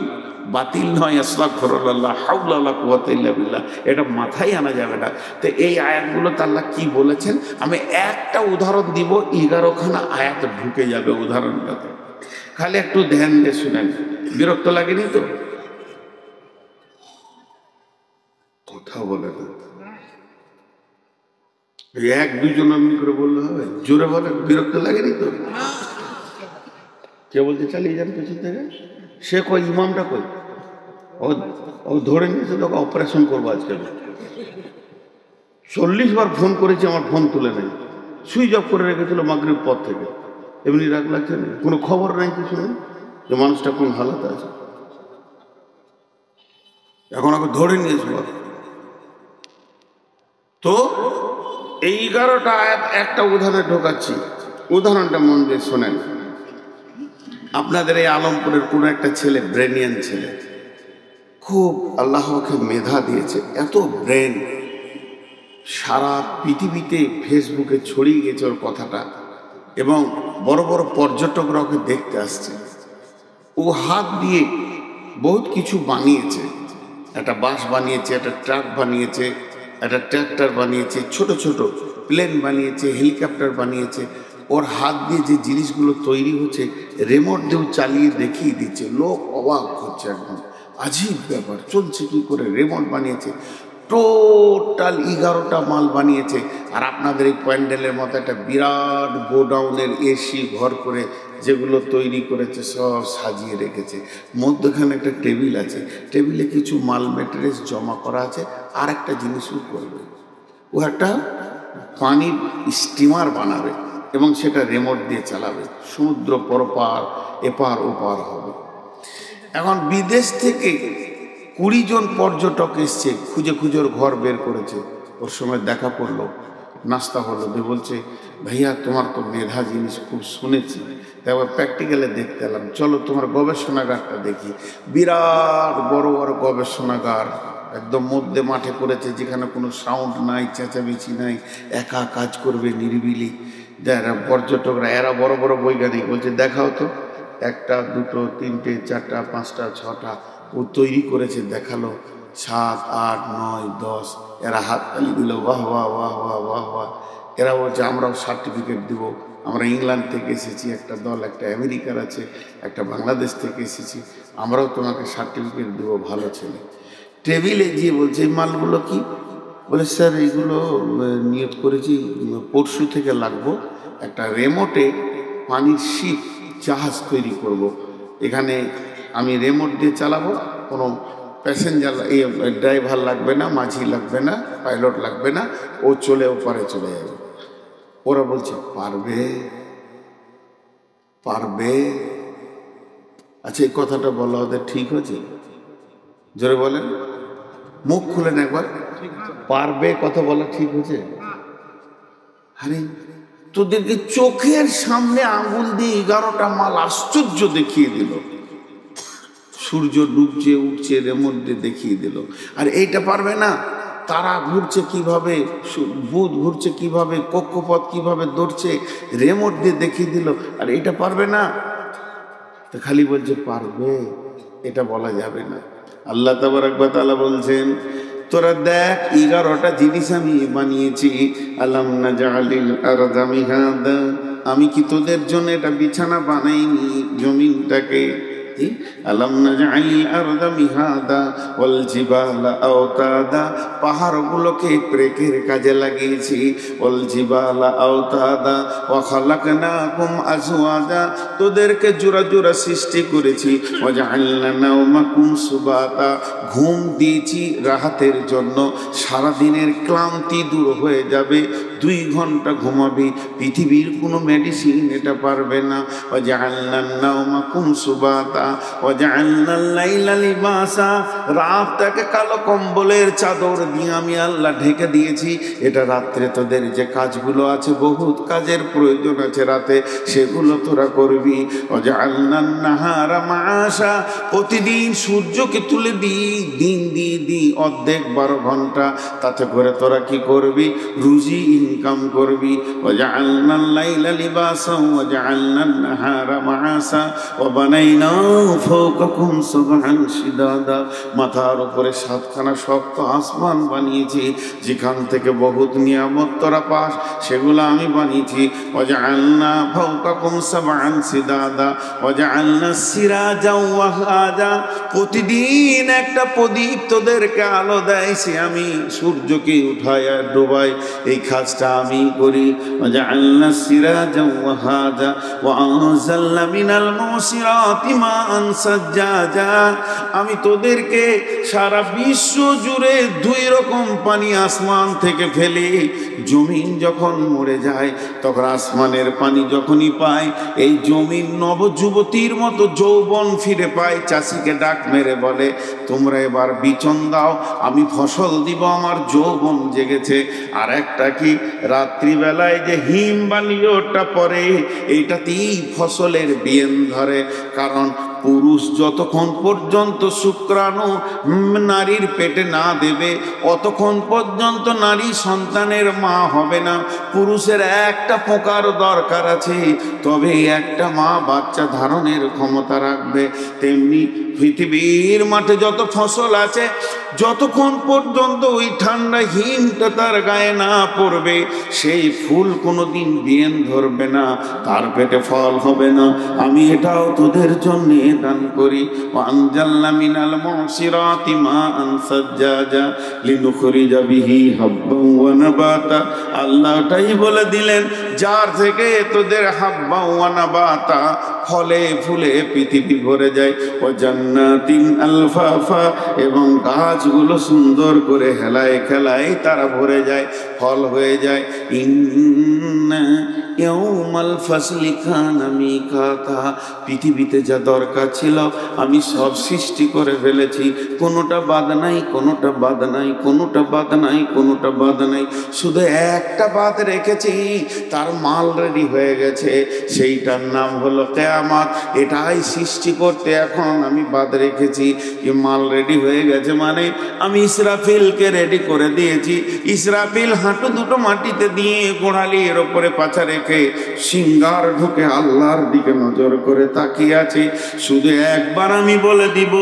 বাতিল নয়, আস্তাগফিরুল্লাহ, হাওলা ওয়ালা কুওয়াতা ইল্লা বিল্লাহ, এটা মাথায় আনা যাবে না। তো এই আয়াতগুলোতে আল্লাহ কি বলেছেন, আমি একটা উদাহরণ দিব, 11খানা আয়াত ঢুকে যাবে উদাহরণটাতে, খালি একটু ধ্যান দিয়ে শুনেন। বিরক্ত লাগেনি তো? কথা বলে না, এক দুজন এমনি করে বললে হবে? জোরে বলে, বিরক্ত লাগেনি তো? কে বলতে চালিয়ে যান পেছন থেকে? সে কই, ইমামটা কই? ও ধরে নিয়েছে, তোকে অপারেশন করবো আজকে। 40 বার ফোন করেছি, আমার ফোন তুলে নেই, সুইচ অফ করে রেখেছিল মাগরিব পর থেকে। এমনি রাগ লাগছে না, কোনো খবর নাই কিছু নেই যে মানুষটা কোন হালাতে আছে। এখন ওকে ধরে নিয়েছে। তো এই 11টা আয়াত একটা উদাহরণে ঢোকাচ্ছি, উদাহরণটা মন দিয়ে শোনেন। আপনাদের এই আলমপুরের কোনো একটা ছেলে, ব্রেনিয়ান ছেলে, খুব আল্লাহ ওকে মেধা দিয়েছে, এত ব্রেন, সারা পৃথিবীতে ফেসবুকে ছড়িয়ে গেছে ওর কথাটা, এবং বড় বড় পর্যটকরা ওকে দেখতে আসছে। ও হাত দিয়ে বহুত কিছু বানিয়েছে, একটা বাস বানিয়েছে, একটা ট্রাক বানিয়েছে, একটা ট্র্যাক্টর বানিয়েছে, ছোট ছোট প্লেন বানিয়েছে, হেলিকপ্টার বানিয়েছে। ওর হাত দিয়ে যে জিনিসগুলো তৈরি হচ্ছে, রিমোট দিয়েও চালিয়ে দেখিয়ে দিচ্ছে, লোক অবাক হচ্ছে, একদম আজীব ব্যাপার, চলছে কি করে, রিমোট বানিয়েছে। টোটাল 11টা মাল বানিয়েছে। আর আপনাদের এই প্যান্ডেলের মতো একটা বিরাট গোডাউনের এসি ঘর করে যেগুলো তৈরি করেছে সব সাজিয়ে রেখেছে। মধ্যখানে একটা টেবিল আছে, টেবিলে কিছু মাল মেটেরিয়ালস জমা করা আছে। আর একটা জিনিসও করবে, ও একটা পানির স্টিমার বানাবে এবং সেটা রিমোট দিয়ে চালাবে, সমুদ্র পরপার এপার ওপার হবে। এখন বিদেশ থেকে 20 জন পর্যটক এসছে, খুঁজে খুঁজে ওর ঘর বের করেছে। ওর সময় দেখা করলো, নাস্তা হলো, দিয়ে বলছে, ভাইয়া তোমার তো মেধা জিনিস খুব শুনেছি, তাই আবার প্র্যাকটিক্যালে দেখতে এলাম, চলো তোমার গবেষণাগারটা দেখি। বিরাট বড় বড় গবেষণাগার, একদম মধ্যে মাঠে করেছে, যেখানে কোনো সাউন্ড নাই, চেঁচামেচি নাই, একা কাজ করবে নিরিবিলি। যারা পর্যটকরা, এরা বড় বড় বৈজ্ঞানিক, বলছে দেখাও তো, 1টা 2টো 3টে 4টা 5টা 6টা ও তৈরি করেছে, দেখালো। 7 8 9 10, এরা হাত তালি দিল, বাহ বাহ বাহ বাহ বাহ বাহ। এরা বলছে আমরাও সার্টিফিকেট দিব, আমরা ইংল্যান্ড থেকে এসেছি একটা দল, একটা আমেরিকার আছে, একটা বাংলাদেশ থেকে এসেছি, আমরাও তোমাকে সার্টিফিকেট দেবো, ভালো ছেলে। টেবিলে গিয়ে বলছে, এই মালগুলো কি? বলে, স্যার এইগুলো নিয়ত করেছি পরশু থেকে লাগবো, একটা রিমোটে পানির শিপ জাহাজ তৈরি করব। এখানে আমি রিমোট দিয়ে চালাবো, কোনো প্যাসেঞ্জার ড্রাইভার লাগবে না, মাঝি লাগবে না, পাইলট লাগবে না, ও চলে ওপারে চলে যাবে। ওরা বলছে পারবে, পারবে। আচ্ছা, এই কথাটা বলা ওদের ঠিক হয়েছে? জোরে বলেন, মুখ খুলেন একবার, পারবে কথা বলা ঠিক হয়েছে? আরে তোদেরকে চোখের সামনে আঙুল দিয়ে 11টা মাল আশ্চর্য দেখিয়ে দিল, সূর্য ডুবছে উঠছে রিমোট দিয়ে দেখিয়ে দিল। আর এইটা পারবে না, তারা ঘুরছে কিভাবে, বুধ ঘুরছে কিভাবে, কক্ষপথ কিভাবে দৌড়ছে, রিমোট দিয়ে দেখিয়ে দিল। আর এটা পারবে না, তো খালি বলছে পারবে, এটা বলা যাবে না। আল্লাহ তাবারক ওয়া তাআলা বলছেন, তোরা দেখ 11টা জিনিস আমি বানিয়েছি। আলাম নাজআলিল আরদা মিহাদা, আমি কি তোদের জন্য এটা বিছানা বানাইনি জমিনটাকে? আলাম নাজআলিল আরদা মিহাদা ওয়াল জিবালা আওতাদা, পাহাড়গুলোকে ব্রেকের কাজে লাগিয়েছি। ওয়াল জিবালা আওতাদা ওয়া খালাকনাকুম আজওয়াজা, তোদেরকে জোড়া জোড়া সৃষ্টি করেছি। ওয়া জাআলনা নাওমাকুম সুবাতা, ঘুম দিয়েছি রাহাতের জন্য, সারাদিনের ক্লান্তি দূর হয়ে যাবে, 2 ঘন্টা ঘুমাবি। পৃথিবীর কোনো মেডিসিন এটা পারবে না। ওয়া জাআলনা নাওমাকুম সুবাতা ওয়া জাআলনাল লাইলা লিবাসা, রাতটাকে কালো কম্বলের চাদর দিয়ে আমি আল্লাহ ঢেকে দিয়েছি। এটা রাত্রে তোদের যে কাজগুলো আছে, বহুত কাজের প্রয়োজন আছে রাতে, সেগুলো তোরা করবি। ওয়া জাআলনান নাহারা মাআশা, প্রতিদিন সূর্যকে তুলে দিন দিয়ে অর্ধেক 12 ঘন্টা, তাতে করে তোরা কি করবি? রুজি ইনকাম করবি। ওয়াজআলনাল লাইলা লিবাসান ওয়াজআলনান নাহারা মাআসা ওয়া বানাইনা ফাওকাকুম সাবআন শিদাদা। মাথার উপরে সাতখানা শক্ত আসমান বানিয়েছি, যেখান থেকে বহুত নিয়ামত তোরা পাস, সেগুলো আমি বানিয়েছি। ওয়াজআলনা ফাওকাকুম সাবআন শিদাদা ওয়াজআলনা সিরাজা ওয়াহাজা। প্রতিদিন একটা প্রদীপ তোদেরকে আলো দেয়, সে আমি সূর্যকে উঠাই আর ডোবাই, এই কাজটা আমি করি। ওয়াজআলনা সিরাজা ওয়াহাজা ওয়া আনজালনা মিনাল মুসিরাতি মাআন সাজ্জাজা। আমি তোদেরকে সারা বিশ্ব জুড়ে দুই রকম পানি আসমান থেকে ফেলি। জমিন যখন মরে যায় তখন আসমানের পানি যখনই পায়, এই জমিন নবযুবতীর মতো যৌবন ফিরে পায়। চাষিকে ডাক মেরে বলে, তোমরা এবার বিচন দাও, আমি ফসল দিব, আমার যৌবন জেগেছে। আর একটা কি, রাত্রিবেলায় যে হিম বালিওটা পরে, এইটাতেই ফসলের বিয়েন ধরে। কারণ পুরুষ যতক্ষণ পর্যন্ত শুক্রাণু নারীর পেটে না দেবে, অতক্ষণ পর্যন্ত নারী সন্তানের মা হবে না। পুরুষের একটা পোকার দরকার আছে, তবে একটা মা বাচ্চা ধারণের ক্ষমতা রাখবে। তেমনি পৃথিবীর মাঠে যত ফসল আছে, যতক্ষণ পর্যন্ত ওই ঠান্ডা হিমটা তার গায়ে না পড়বে, সেই ফুল কোনোদিন বিয়েন ধরবে না, তার পেটে ফল হবে না। আমি এটাও তোদের জন্য দান করি। ওয়ানজালনা মিনাল মুসিরাতি মাআন সাজ্জাজা লিনুখরিজা বিহি হাব্বান ওয়া নাবাতা। আল্লাহটাই বলে দিলেন, যার থেকে তোদের হাব্বা ওয়া নাবাতা, ফলে ফুলে পৃথিবী ভরে যায়। ও জান্নাতিন আলফাফা, এবং গাছগুলো সুন্দর করে হেলায় খেলায় তারা ভরে যায়, ফল হয়ে যায়। ইন্না ইয়াউমাল ফাসলি কানা মিকাতা। পৃথিবীতে যা দরকার ছিল আমি সব সৃষ্টি করে ফেলেছি, কোনোটা বাদ নাই, কোনোটা বাদ নাই, কোনোটা বাদ নাই, কোনোটা বাদ নাই। শুধু একটা বাদ রেখেছি, তার মাল রেডি হয়ে গেছে, সেইটার নাম হলো কিয়ামত। এটাই সৃষ্টি করতে এখন আমি বাদ রেখেছি। কি মাল রেডি হয়ে গেছে মানে, আমি ইসরাফিলকে রেডি করে দিয়েছি। ইসরাফিল হাঁটু দুটো মাটিতে দিয়ে গোড়ালির ওপরে পাছা রেখে সিংহার ঢুকে আল্লাহর দিকে নজর করে তাকিয়ে আছে। শুধু একবার আমি বলে দিব,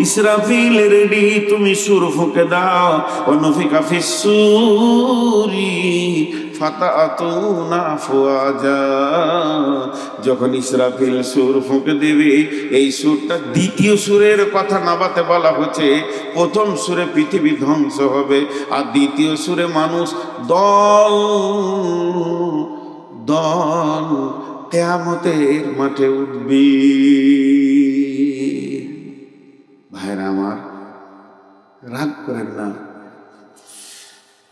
ইসরাফিল রেডি, তুমি সুর ফুঁকে দাও। ওয়ানুফিকা ফিস-সূরি ফাতাতুনা আফওয়াজা। যখন ইসরাফিল সুর ফুঁকে দেবে, এই সুরটা দ্বিতীয় সুরের কথা নাবাতে বলা হচ্ছে। প্রথম সুরে পৃথিবী ধ্বংস হবে, আর দ্বিতীয় সুরে মানুষ দল দল কিয়ামতের মাঠে উঠবে। ভাইরা আমার, রাগ করেন না,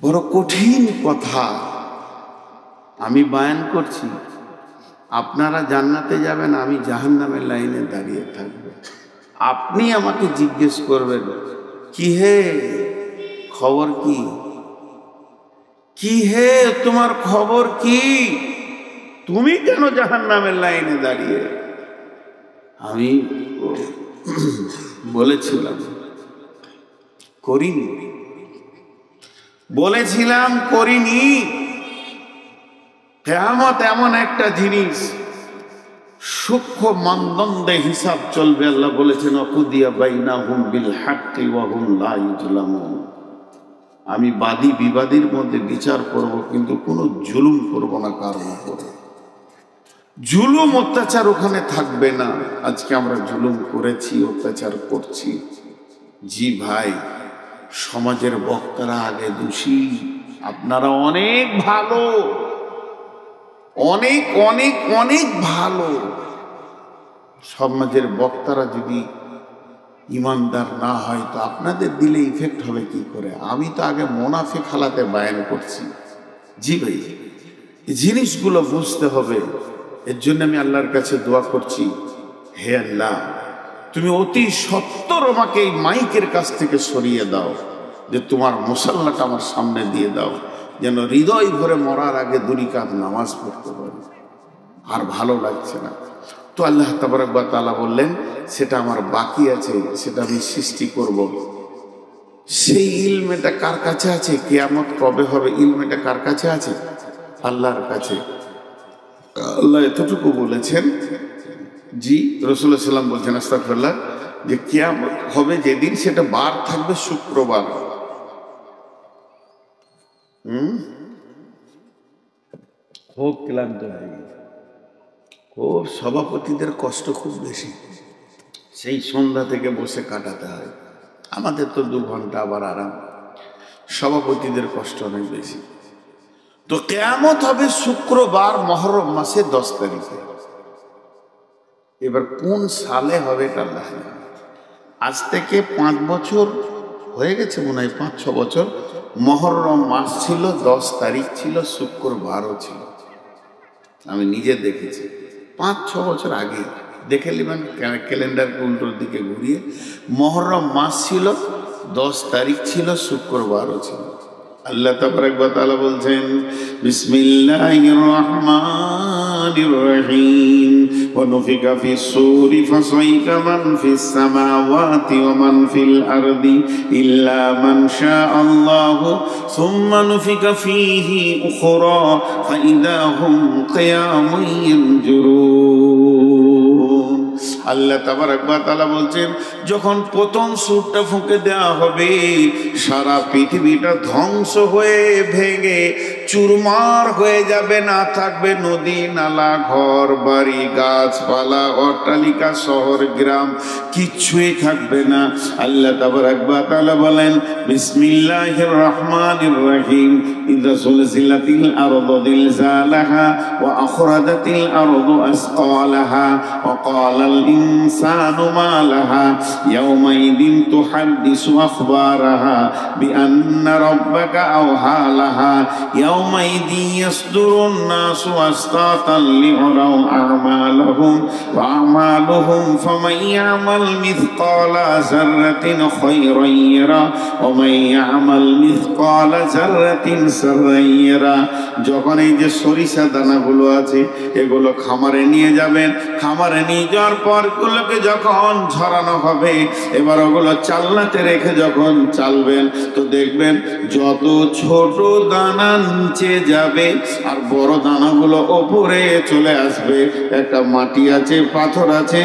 বড় কঠিন কথা আমি বয়ান করছি। আপনারা জান্নাতে যাবেন, আমি জাহান্নামের লাইনে দাঁড়িয়ে থাকব। আপনি আমাকে জিজ্ঞেস করবেন, কি হে খবর কি, কি হে তোমার খবর কি, তুমি কেন জাহান্নামের লাইনে দাঁড়িয়ে? আমি বলেছিলাম করিনি, বলেছিলাম করিনি। কিয়ামত এমন একটা জিনিস, সূক্ষ্ম মানদণ্ডে হিসাব চলবে। আল্লাহ বলেছেন, অকুদিয়া বাইনাহুম বিল হাক্কি ওয়া হুম লা ইউজলামুন। আমি বাদী বিবাদীর মধ্যে বিচার করব, কিন্তু কোনো জুলুম করব না কারোর উপরে। জুলুম অত্যাচার ওখানে থাকবে না। আজকে আমরা জুলুম করেছি, অত্যাচার করছি। জি ভাই, সমাজের বক্তারা আগে দোষী, আপনারা অনেক ভালো, অনেক অনেক অনেক ভালো। সমাজের বক্তারা যদি ইমানদার না হয়, তো আপনাদের দিলে ইফেক্ট হবে কি করে? আমি তো আগে মুনাফিক হালাতে বয়ান করছি। জি ভাই, এই জিনিসগুলো বুঝতে হবে। এর জন্য আমি আল্লাহর কাছে দোয়া করছি, হে আল্লাহ, তুমি অতি সত্বর আমাকে এই মাইকের কাছ থেকে সরিয়ে দাও, যে তোমার মুসাল্লাটা আমার সামনে দিয়ে দাও, যেন হৃদয় ভরে মরার আগে 2 রাকাত নামাজ পড়তে পারি। আর ভালো লাগছে না। তো আল্লাহ তাবারক ওয়া তাআলা বললেন, সেটা আমার বাকি আছে, সেটা আমি সৃষ্টি করব। সেই ইলমেটা কার কাছে আছে? কিয়ামত কবে হবে ইলমেটা কার কাছে আছে? আল্লাহর কাছে। আল্লাহ এতটুকু বলেছেন, জি রাসূলুল্লাহ সাল্লাম বলছেন আস্তাগফিরুল্লাহ, যে কিয়ামত হবে যেদিন, সেটা বার থাকবে শুক্রবার। খুব ক্লান্ত হয়ে গেছে, খুব সভাপতিদের কষ্ট খুব বেশি, সেই সন্ধ্যা থেকে বসে কাটাতে হয়। আমাদের তো 2 ঘন্টা আবার আরাম, সভাপতিদের কষ্ট অনেক বেশি। তো কিয়ামত হবে শুক্রবার মুহররম মাসে 10 তারিখে। এবার কোন সালে হবে এটা আল্লাহ জানে। আজ থেকে 5 বছর হয়ে গেছে মনে হয়, 5-6 বছর। মুহররম মাস ছিল, 10 তারিখ ছিল, শুক্রবারও ছিল। আমি নিজে দেখেছি 5-6 বছর আগে। দেখে নেবেন ক্যালেন্ডারকে উল্টোর দিকে ঘুরিয়ে। মুহররম মাস ছিল, 10 তারিখ ছিল, শুক্রবারও ছিল। আল্লাহ তাবারক ওয়া তাআলা বলছেন, বিসমিল্লাহির রহমানির রহিম, ওয়া নুফিকা ফিস সূরি ফাসাইকা মান ফিস সামাওয়াতি ওয়া মান ফিল আরদি ইল্লা মান শাআল্লাহু সুম্মা নুফিকা ফীহি উখরা ফাইদা হুম কিয়ামুন ইয়ানজুরুন। আল্লাহ তাবারক ওয়া তাআলা বলছেন, যখন প্রথম সূরটা ফুঁকে দেওয়া হবে, সারা পৃথিবীটা ধ্বংস হয়ে ভেঙে চুরমার হয়ে যাবে, না থাকবে নদী নালা, ঘর বাড়ি, গাছপালা, অট্টালিকা, শহর গ্রাম, কিচ্ছুই থাকবে না। আল্লাহ তাবারক ওয়া তাআলা বলেন, বিসমিল্লাহির রহমানির রহিম, ইযা সুলসিলাতিল আরদু জিলজালাহা ওয়া আখরাজাতিল আরদু আসকালাহা ওয়া ক্বালাল ইনসানু মা লাহা ইয়াওমাইদিন তুহাদ্দিসু আখবারাহা বিআন্না রাব্বাকা আওহা লাহা ইয়াওমাইদিন ইয়াসদুরুন নাসু আসতাতান লিউরাউ আমালাহুম ওয়া আমালুহুম ফামান ইয়ামাল মিসকালা যাররাতিন খায়রান ইয়ারা ওয়া মান ইয়ামাল মিসকালা যাররাতিন শাররান ইয়ারা। যখন এই যে সরিষা দানাগুলো আছে, এগুলো খামারে নিয়ে যাবেন, খামারে নিয়ে যাওয়ার পর গুলোকে যখন ঝরানো হবে, এবার ওগুলো চালনাতে রেখে যখন চালবেন, তো দেখবেন যত ছোট দানা নিচে যাবে আর বড় দানাগুলো ওপরে চলে আসবে। একটা মাটি আছে, পাথর আছে,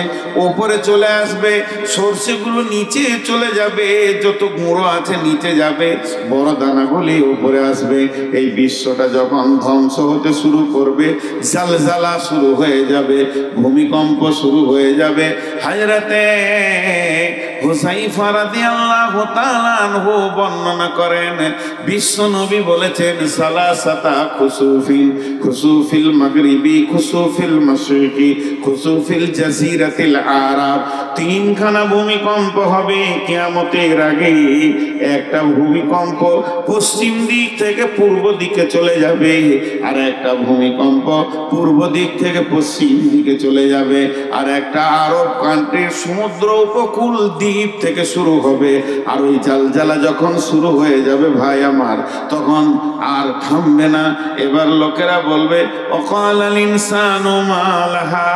ওপরে চলে আসবে, সরষেগুলো নিচে চলে যাবে, যত গুঁড়ো আছে নিচে যাবে, বড় দানাগুলি উপরে আসবে। এই বিশ্বটা যখন ধ্বংস হতে শুরু করবে, জালজালা শুরু হয়ে যাবে, ভূমিকম্প শুরু হয়ে যাবে। হযরতে হুযায়ফা রাদিয়াল্লাহু তাআলা আনহু বর্ণনা করেন, বিশ্ব নবী বলেছেন, সালাসাতা খুসুফিন, খুসুফিল মাগরিবি, খুসুফিল মাশরিকি, খুসুফিল জাজিরাতিল আরাব। 3খানা ভূমিকম্প হবে কিয়ামতের আগে। একটা ভূমিকম্প পশ্চিম দিক থেকে পূর্ব দিকে চলে যাবে, আর একটা ভূমিকম্প পূর্ব দিক থেকে পশ্চিম দিকে চলে যাবে, আর একটা আরব কান্ট্রির সমুদ্র উপকূল দ্বীপ থেকে শুরু হবে। আর ওই জালজালা যখন শুরু হয়ে যাবে ভাই আমার, তখন আর থামবে না। এবার লোকেরা বলবে, ওয়াকালাল ইনসানু মা লাহা,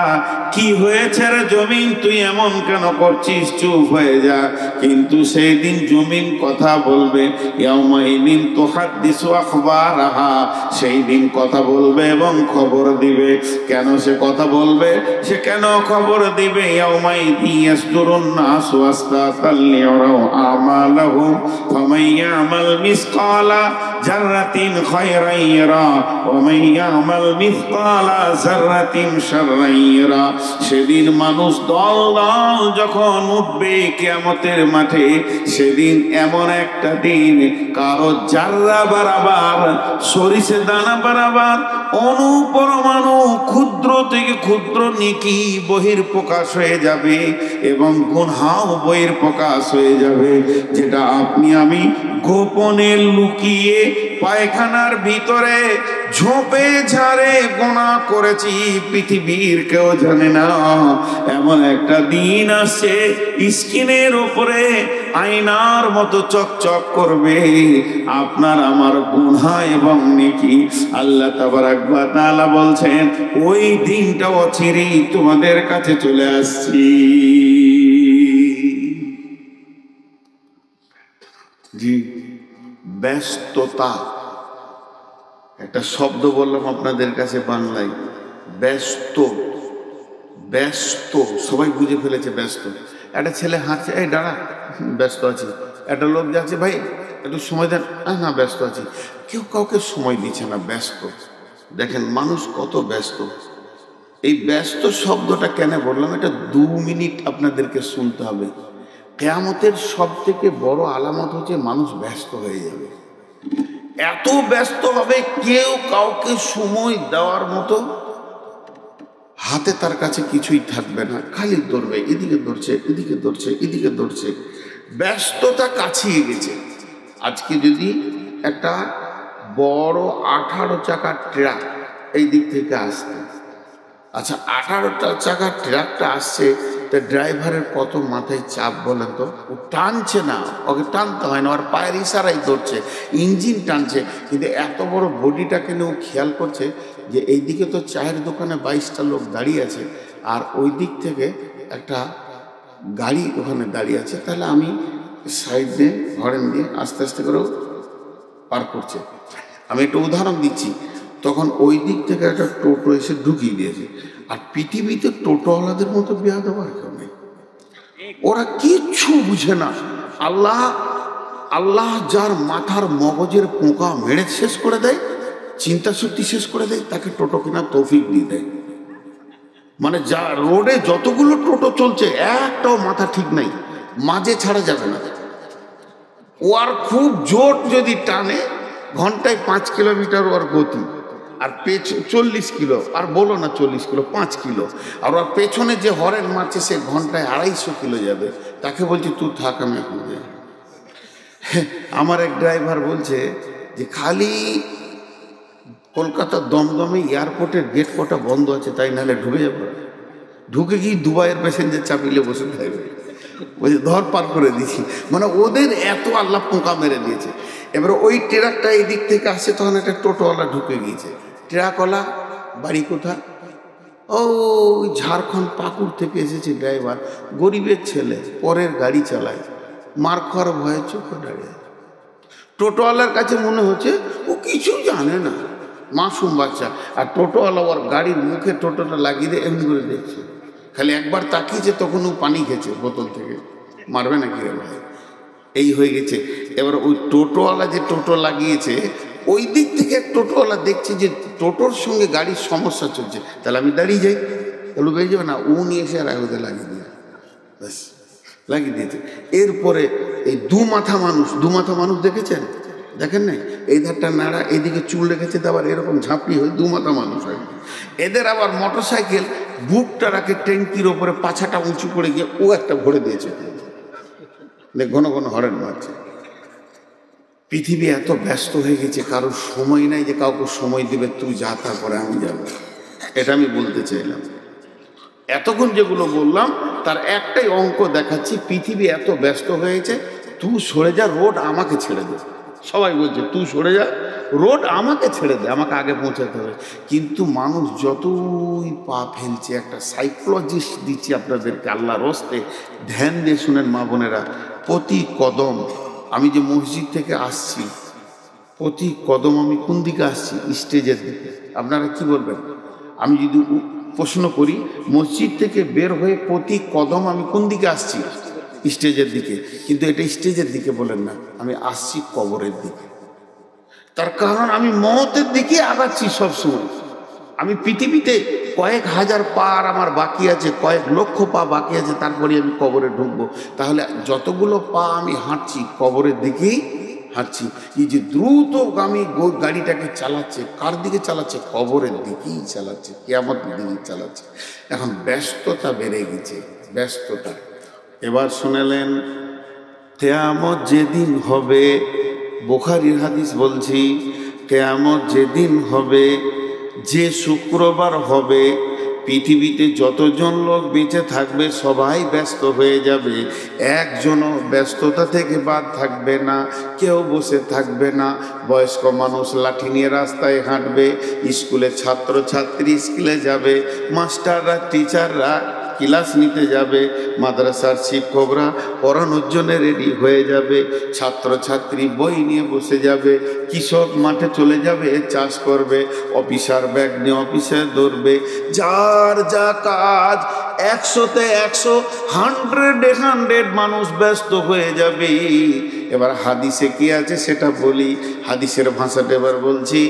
কি হয়েছে রে জমিন, তুই এমন কেন করছিস, চুপ হয়ে যা। কিন্তু সেই দিন জমিন কথা বলবে, ইয়াউমাইদিন তুহাদ্দিসু আখবারাহা, সেই দিন কথা বলবে এবং খবর দিবে। কেন সে কথা বলবে, সে কেন খবর দিবে? ইয়াউমাইদিন ইয়াসদুরুন নাসু আসতাতাল লিউরাউ আমালাহুম ফামান ইয়ামাল মিসকালা যাররাতিন খায়রান ইয়ারা ওয়া মান ইয়ামাল মিসকালা যাররাতিন শাররান ইয়ারা। সেদিন মানুষ দল দল যখন উঠবে কিয়ামতের মাঠে, সেদিন এমন একটা দিন, কারো জাররা বারাবার, সরিষা দানা বারাবার, অনুপরমাণু, ক্ষুদ্র থেকে ক্ষুদ্র নেকি বহির প্রকাশ হয়ে যাবে এবং গুনাহ বহির প্রকাশ হয়ে যাবে। যেটা আপনি আমি গোপনে লুকিয়ে পায়খানার ভিতরে ঝোপে ঝাড়ে গুনাহ করেছি, পৃথিবীর কেউ জানে না। এমন একটা দিন আসছে, স্ক্রিনের উপরে আয়নার মতো চকচক করবে আপনার আমার গুনাহ এবং নেকি। আল্লাহ তাবারক ওয়া তাআলা বলছেন, ওই দিনটা অচিরেই তোমাদের কাছে চলে আসছি। জি, ব্যস্ততা একটা শব্দ বললাম আপনাদের কাছে বাংলায়, ব্যস্ত। ব্যস্ত সবাই বুঝে ফেলেছে ব্যস্ত। একটা ছেলে হাঁটছে, এই দাঁড়া, ব্যস্ত আছি। একটা লোক যাচ্ছে, ভাই একটু সময় দেন, না ব্যস্ত আছি। কেউ কাউকে সময় দিচ্ছে না, ব্যস্ত। দেখেন মানুষ কত ব্যস্ত। এই ব্যস্ত শব্দটা কেন বললাম, এটা 2 মিনিট আপনাদেরকে শুনতে হবে। কিয়ামতের সব থেকে বড় আলামত হচ্ছে মানুষ ব্যস্ত হয়ে যাবে। এত ব্যস্ত হবে কেউ কাউকে সময় দেওয়ার মতো হাতে তার কাছে কিছুই থাকবে না, খালি দৌড়বে, এদিকে দৌড়ছে, এদিকে দৌড়ছে, এদিকে দৌড়ছে। ব্যস্ততা কাছিয়ে গেছে। আজকে যদি একটা বড় 18 চাকার ট্রাক এই দিক থেকে আসতে, আচ্ছা 18টা চাকার ট্রাকটা আসছে, তা ড্রাইভারের কত মাথায় চাপ বলেন তো। ও টানছে না, ওকে টানতে হয় না, ওর পায়ের ইশারাই ধরছে, ইঞ্জিন টানছে। কিন্তু এত বড় বডিটাকে নিয়ে ও খেয়াল করছে যে এই দিকে তো চায়ের দোকানে 22টা লোক দাঁড়িয়ে আছে, আর ওই দিক থেকে একটা গাড়ি ওখানে দাঁড়িয়ে আছে, তাহলে আমি সাইড দিয়ে হরেন দিয়ে আস্তে আস্তে করে পার করছে। আমি একটা উদাহরণ দিচ্ছি, তখন ওই দিক থেকে একটা টোটো এসে ঢুকিয়ে দিয়েছে। আর পৃথিবীতে টোটোওয়ালাদের মতো বিয়া দেওয়ার কেউ নেই, ওরা কিচ্ছু বুঝে না। আল্লাহ আল্লাহ যার মাথার মগজের পোকা মেরে শেষ করে দেয়, চিন্তা শক্তি শেষ করে দেয়, তাকে টোটো কেনার তৌফিক দিয়ে দেয়। মানে যা রোডে যতগুলো টোটো চলছে একটাও মাথা ঠিক নাই, মাঝে ছাড়া যাবে না। ও আর খুব জোর যদি টানে ঘন্টায় 5 কিলোমিটার ওর গতি, আর 40 কিলো, আর বলো না 40 কিলো, 5 কিলো। আর ওর পেছনে যে হরেন মারছে সে ঘন্টায় 250 কিলো যাবে। তাকে বলছি তুই থাক, আমি এখন যাই। আমার এক ড্রাইভার বলছে যে খালি কলকাতার দমদমে এয়ারপোর্টের গেট কটা বন্ধ আছে, তাই নাহলে ঢুকে যাবে। ঢুকে গিয়ে দুবাইয়ের প্যাসেঞ্জার চাপিলে বসে থাকবে, বলছে ধর পার করে দিয়েছি। মানে ওদের এত আল্লাহ পোকা মেরে দিয়েছে। এবার ওই ট্রাকটা এই দিক থেকে আসছে, তখন একটা টোটোওয়ালা ঢুকে গিয়েছে। ট্রাকওয়ালা বাড়ি কোথায়? ও ঝাড়খণ্ড পাকুড় থেকে এসেছে ড্রাইভার, গরিবের ছেলে, পরের গাড়ি চালায়, মার খাওয়ার ভয়ে চোখে দাঁড়িয়ে। টোটোওয়ালার কাছে মনে হচ্ছে ও কিছু জানে না, মাসুম বাচ্চা। আর টোটোওয়ালা ওর গাড়ির মুখে টোটোটা লাগিয়ে দিয়ে এমনি করে দেখছে, খালি একবার তাকিয়েছে, তখন ও পানি খেয়েছে বোতল থেকে, মারবে না কি ভাই। এই হয়ে গেছে। এবার ওই টোটোওয়ালা যে টোটো লাগিয়েছে, ওই দিক থেকে টোটোওয়ালা দেখছে যে টোটোর সঙ্গে গাড়ির সমস্যা চলছে, তাহলে আমি দাঁড়িয়ে যাই, তাহলে বেরিয়ে যাবে না। ও নিয়ে এসে আর ওদের লাগিয়ে দিয়ে ব্যাস লাগিয়ে দিয়েছে। এরপরে এই দু মাথা মানুষ দেখেছেন? দেখেন নাই? এই ধারটা নাড়া, এদিকে চুল রেখেছে, আবার এরকম ঝাঁপড়ি হয়ে 2 মাথা মানুষ হয়। এদের আবার মোটরসাইকেল বুকটা রাখে ট্যাঙ্কির ওপরে, পাছাটা উঁচু করে গিয়ে ও একটা ভরে দিয়েছে, ঘন ঘন হরেন মারছে। পৃথিবী এত ব্যস্ত হয়ে গেছে, কারোর সময় নাই যে কাউকে সময় দিবে, তুই যা তা করে আমি যাবো। এটা আমি বলতে চাইলাম। এতক্ষণ যেগুলো বললাম তার একটাই অঙ্ক দেখাচ্ছি, পৃথিবী এত ব্যস্ত হয়েছে, তুই সরে যা, রোড আমাকে ছেড়ে দে। সবাই বলছে তুই সরে যা, রোড আমাকে ছেড়ে দে, আমাকে আগে পৌঁছাতে হবে। কিন্তু মানুষ যতই পা ফেলছে, একটা সাইকোলজিস্ট দিচ্ছি আপনাদেরকে আল্লাহর হস্তে, ধ্যান দিয়ে শুনেন মা বোনেরা। প্রতি কদম, আমি যে মসজিদ থেকে আসছি, প্রতি কদম আমি কোন দিকে আসছি? স্টেজের দিকে। আপনারা কি বলবেন? আমি যদি প্রশ্ন করি, মসজিদ থেকে বের হয়ে প্রতি কদম আমি কোন দিকে আসছি? স্টেজের দিকে। কিন্তু এটা স্টেজের দিকে বলেন না, আমি আসছি কবরের দিকে। তার কারণ আমি মওতের দিকে আগাচ্ছি সবসময়। আমি পৃথিবীতে কয়েক হাজার পা আমার বাকি আছে, কয়েক লক্ষ পা বাকি আছে, তারপরে আমি কবরে ঢুকবো। তাহলে যতগুলো পা আমি হাঁটছি কবরের দিকেই হাঁটছি। এই যে দ্রুতগামী গাড়িটাকে চালাচ্ছে, কার দিকে চালাচ্ছে? কবরের দিকেই চালাচ্ছে, কিয়ামতের দিকেই চালাচ্ছে। এখন ব্যস্ততা বেড়ে গেছে, ব্যস্ততা। এবার শুনেলেন, কিয়ামত যেদিন হবে, বুখারীর হাদিস বলছি, কিয়ামত যেদিন হবে, যে শুক্রবার হবে, পৃথিবীতে যতজন লোক বেঁচে থাকবে সবাই ব্যস্ত হয়ে যাবে, একজনও ব্যস্ততা থেকে বাদ থাকবে না, কেউ বসে থাকবে না। বয়স্ক মানুষ লাঠি নিয়ে রাস্তায় হাঁটবে, স্কুলে ছাত্রছাত্রী স্কুলে যাবে, মাস্টাররা টিচাররা ক্লাস নিতে যাবে, মাদ্রাসার শিক্ষকরা পড়ানোর জন্য রেডি হয়ে যাবে, ছাত্রছাত্রী বই নিয়ে বসে যাবে, কৃষক মাঠে চলে যাবে চাষ করবে, অফিসার ব্যাগ নিয়ে অফিসে দৌড়বে, যার যা কাজ 100-তে 100, 100-এ 100 মানুষ ব্যস্ত হয়ে যাবে। এবার হাদিসে কি আছে সেটা বলি, হাদিসের ভাষাটা এবার বলছি।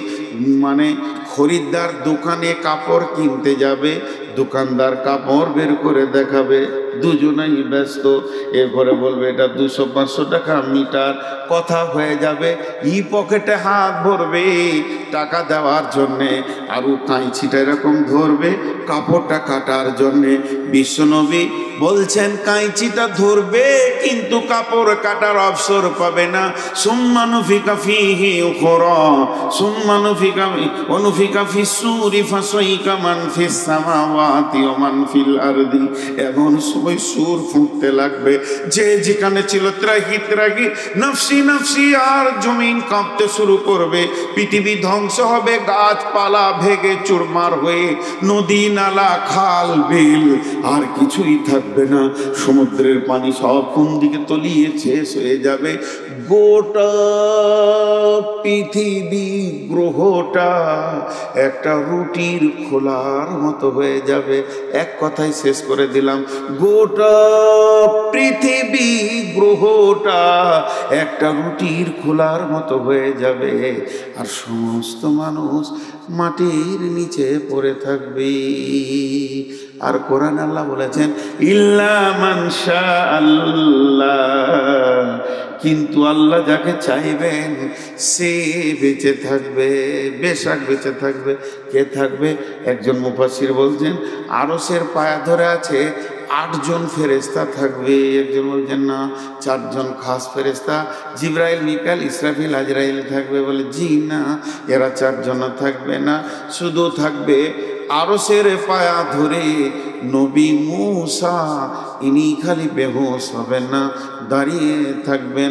মানে খরিদ্দার দোকানে কাপড় কিনতে যাবে, দোকানদার কাপড় বের করে দেখাবে, দুজনেই ব্যস্ত। এরপরে বলবে এটা 200-500 টাকা মিটার, কথা হয়ে যাবে। পকেটে হাত ভরবে টাকা দেওয়ার জন্যে, আর ও কাঁচিটা এরকম ধরবে কাপড়টা কাটার জন্যে। বিশ্বনবী বলছেন কাঁচিটা ধরবে কিন্তু কাপড় কাটার অবসর পাবে না। সুম্মা নুফিকা ফীহি উখরা, সুম্মা নুফিকা ফিস-সূরি ফাসাইকা মান ফিস সামাওয়াতি ওয়া মান ফিল আরদি। এমন সময় সুর ফুঁকতে লাগবে, যে যেখানে ছিল ত্রাহি ত্রাহি নফসি নফসি, আর জমিন কাঁপতে শুরু করবে, পৃথিবী ধ্বংস হবে, গাছপালা ভেঙে চুরমার হয়ে, নদী নালা খাল বিল আর কিছুই থাকবে না। সমুদ্রের পানি সব কোন দিকে তলিয়ে শেষ হয়ে যাবে। গোটা পৃথিবী গ্রহটা একটা রুটির খোলার মতো হয়ে যাবে। এক কথায় শেষ করে দিলাম, গোটা পৃথিবী গ্রহটা একটা রুটির খোলার মতো হয়ে যাবে, আর সমস্ত মানুষ মাটির নিচে পড়ে থাকবে। আর কোরআন আল্লাহ বলেছেন ইল্লা মান শাআল্লাহ, কিন্তু আল্লাহ যাকে চাইবেন সে বেঁচে থাকবে, বেশক বেঁচে থাকবে। কে থাকবে? একজন মুফাসসির বলছেন আরশের পায়া ধরে আছে 8 জন ফেরেশতা থাকবে। একজন বলছেন না, 4 জন খাস ফেরেশতা, জিবরাইল, মিকাইল, ইসরাফিল, আজরাইল থাকবে। বলে জি না, এরা 4 জন থাকবে না, শুধু থাকবে আরশের পায়া ধরে নবী মূসা। ইনি খালি বেহুশ হবেন না, দাঁড়িয়ে থাকবেন।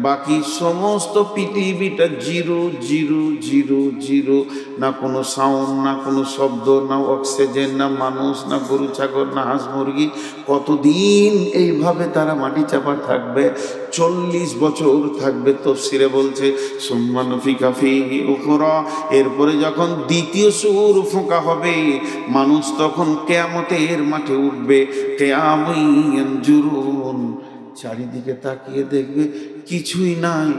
বাকি সমস্ত পৃথিবীটা জিরো জিরো জিরো জিরো, না কোনো সাউন্ড, না কোনো শব্দ, না অক্সিজেন, না মানুষ, না গরু ছাগল, না হাঁস মুরগি। কতদিন এইভাবে তারা মাটি চাপা থাকবে? 40 বছর থাকবে। তাফসীরে বলছে সুম্মা নুফিকা ফীহি উখরা, এরপরে যখন দ্বিতীয় সূর ফোঁকা হবে, মানুষ তখন কিয়ামতের মাঠে উঠবে। কিয়ামুন ইয়ানজুরুন, চারিদিকে তাকিয়ে দেখবে কিছুই নাই,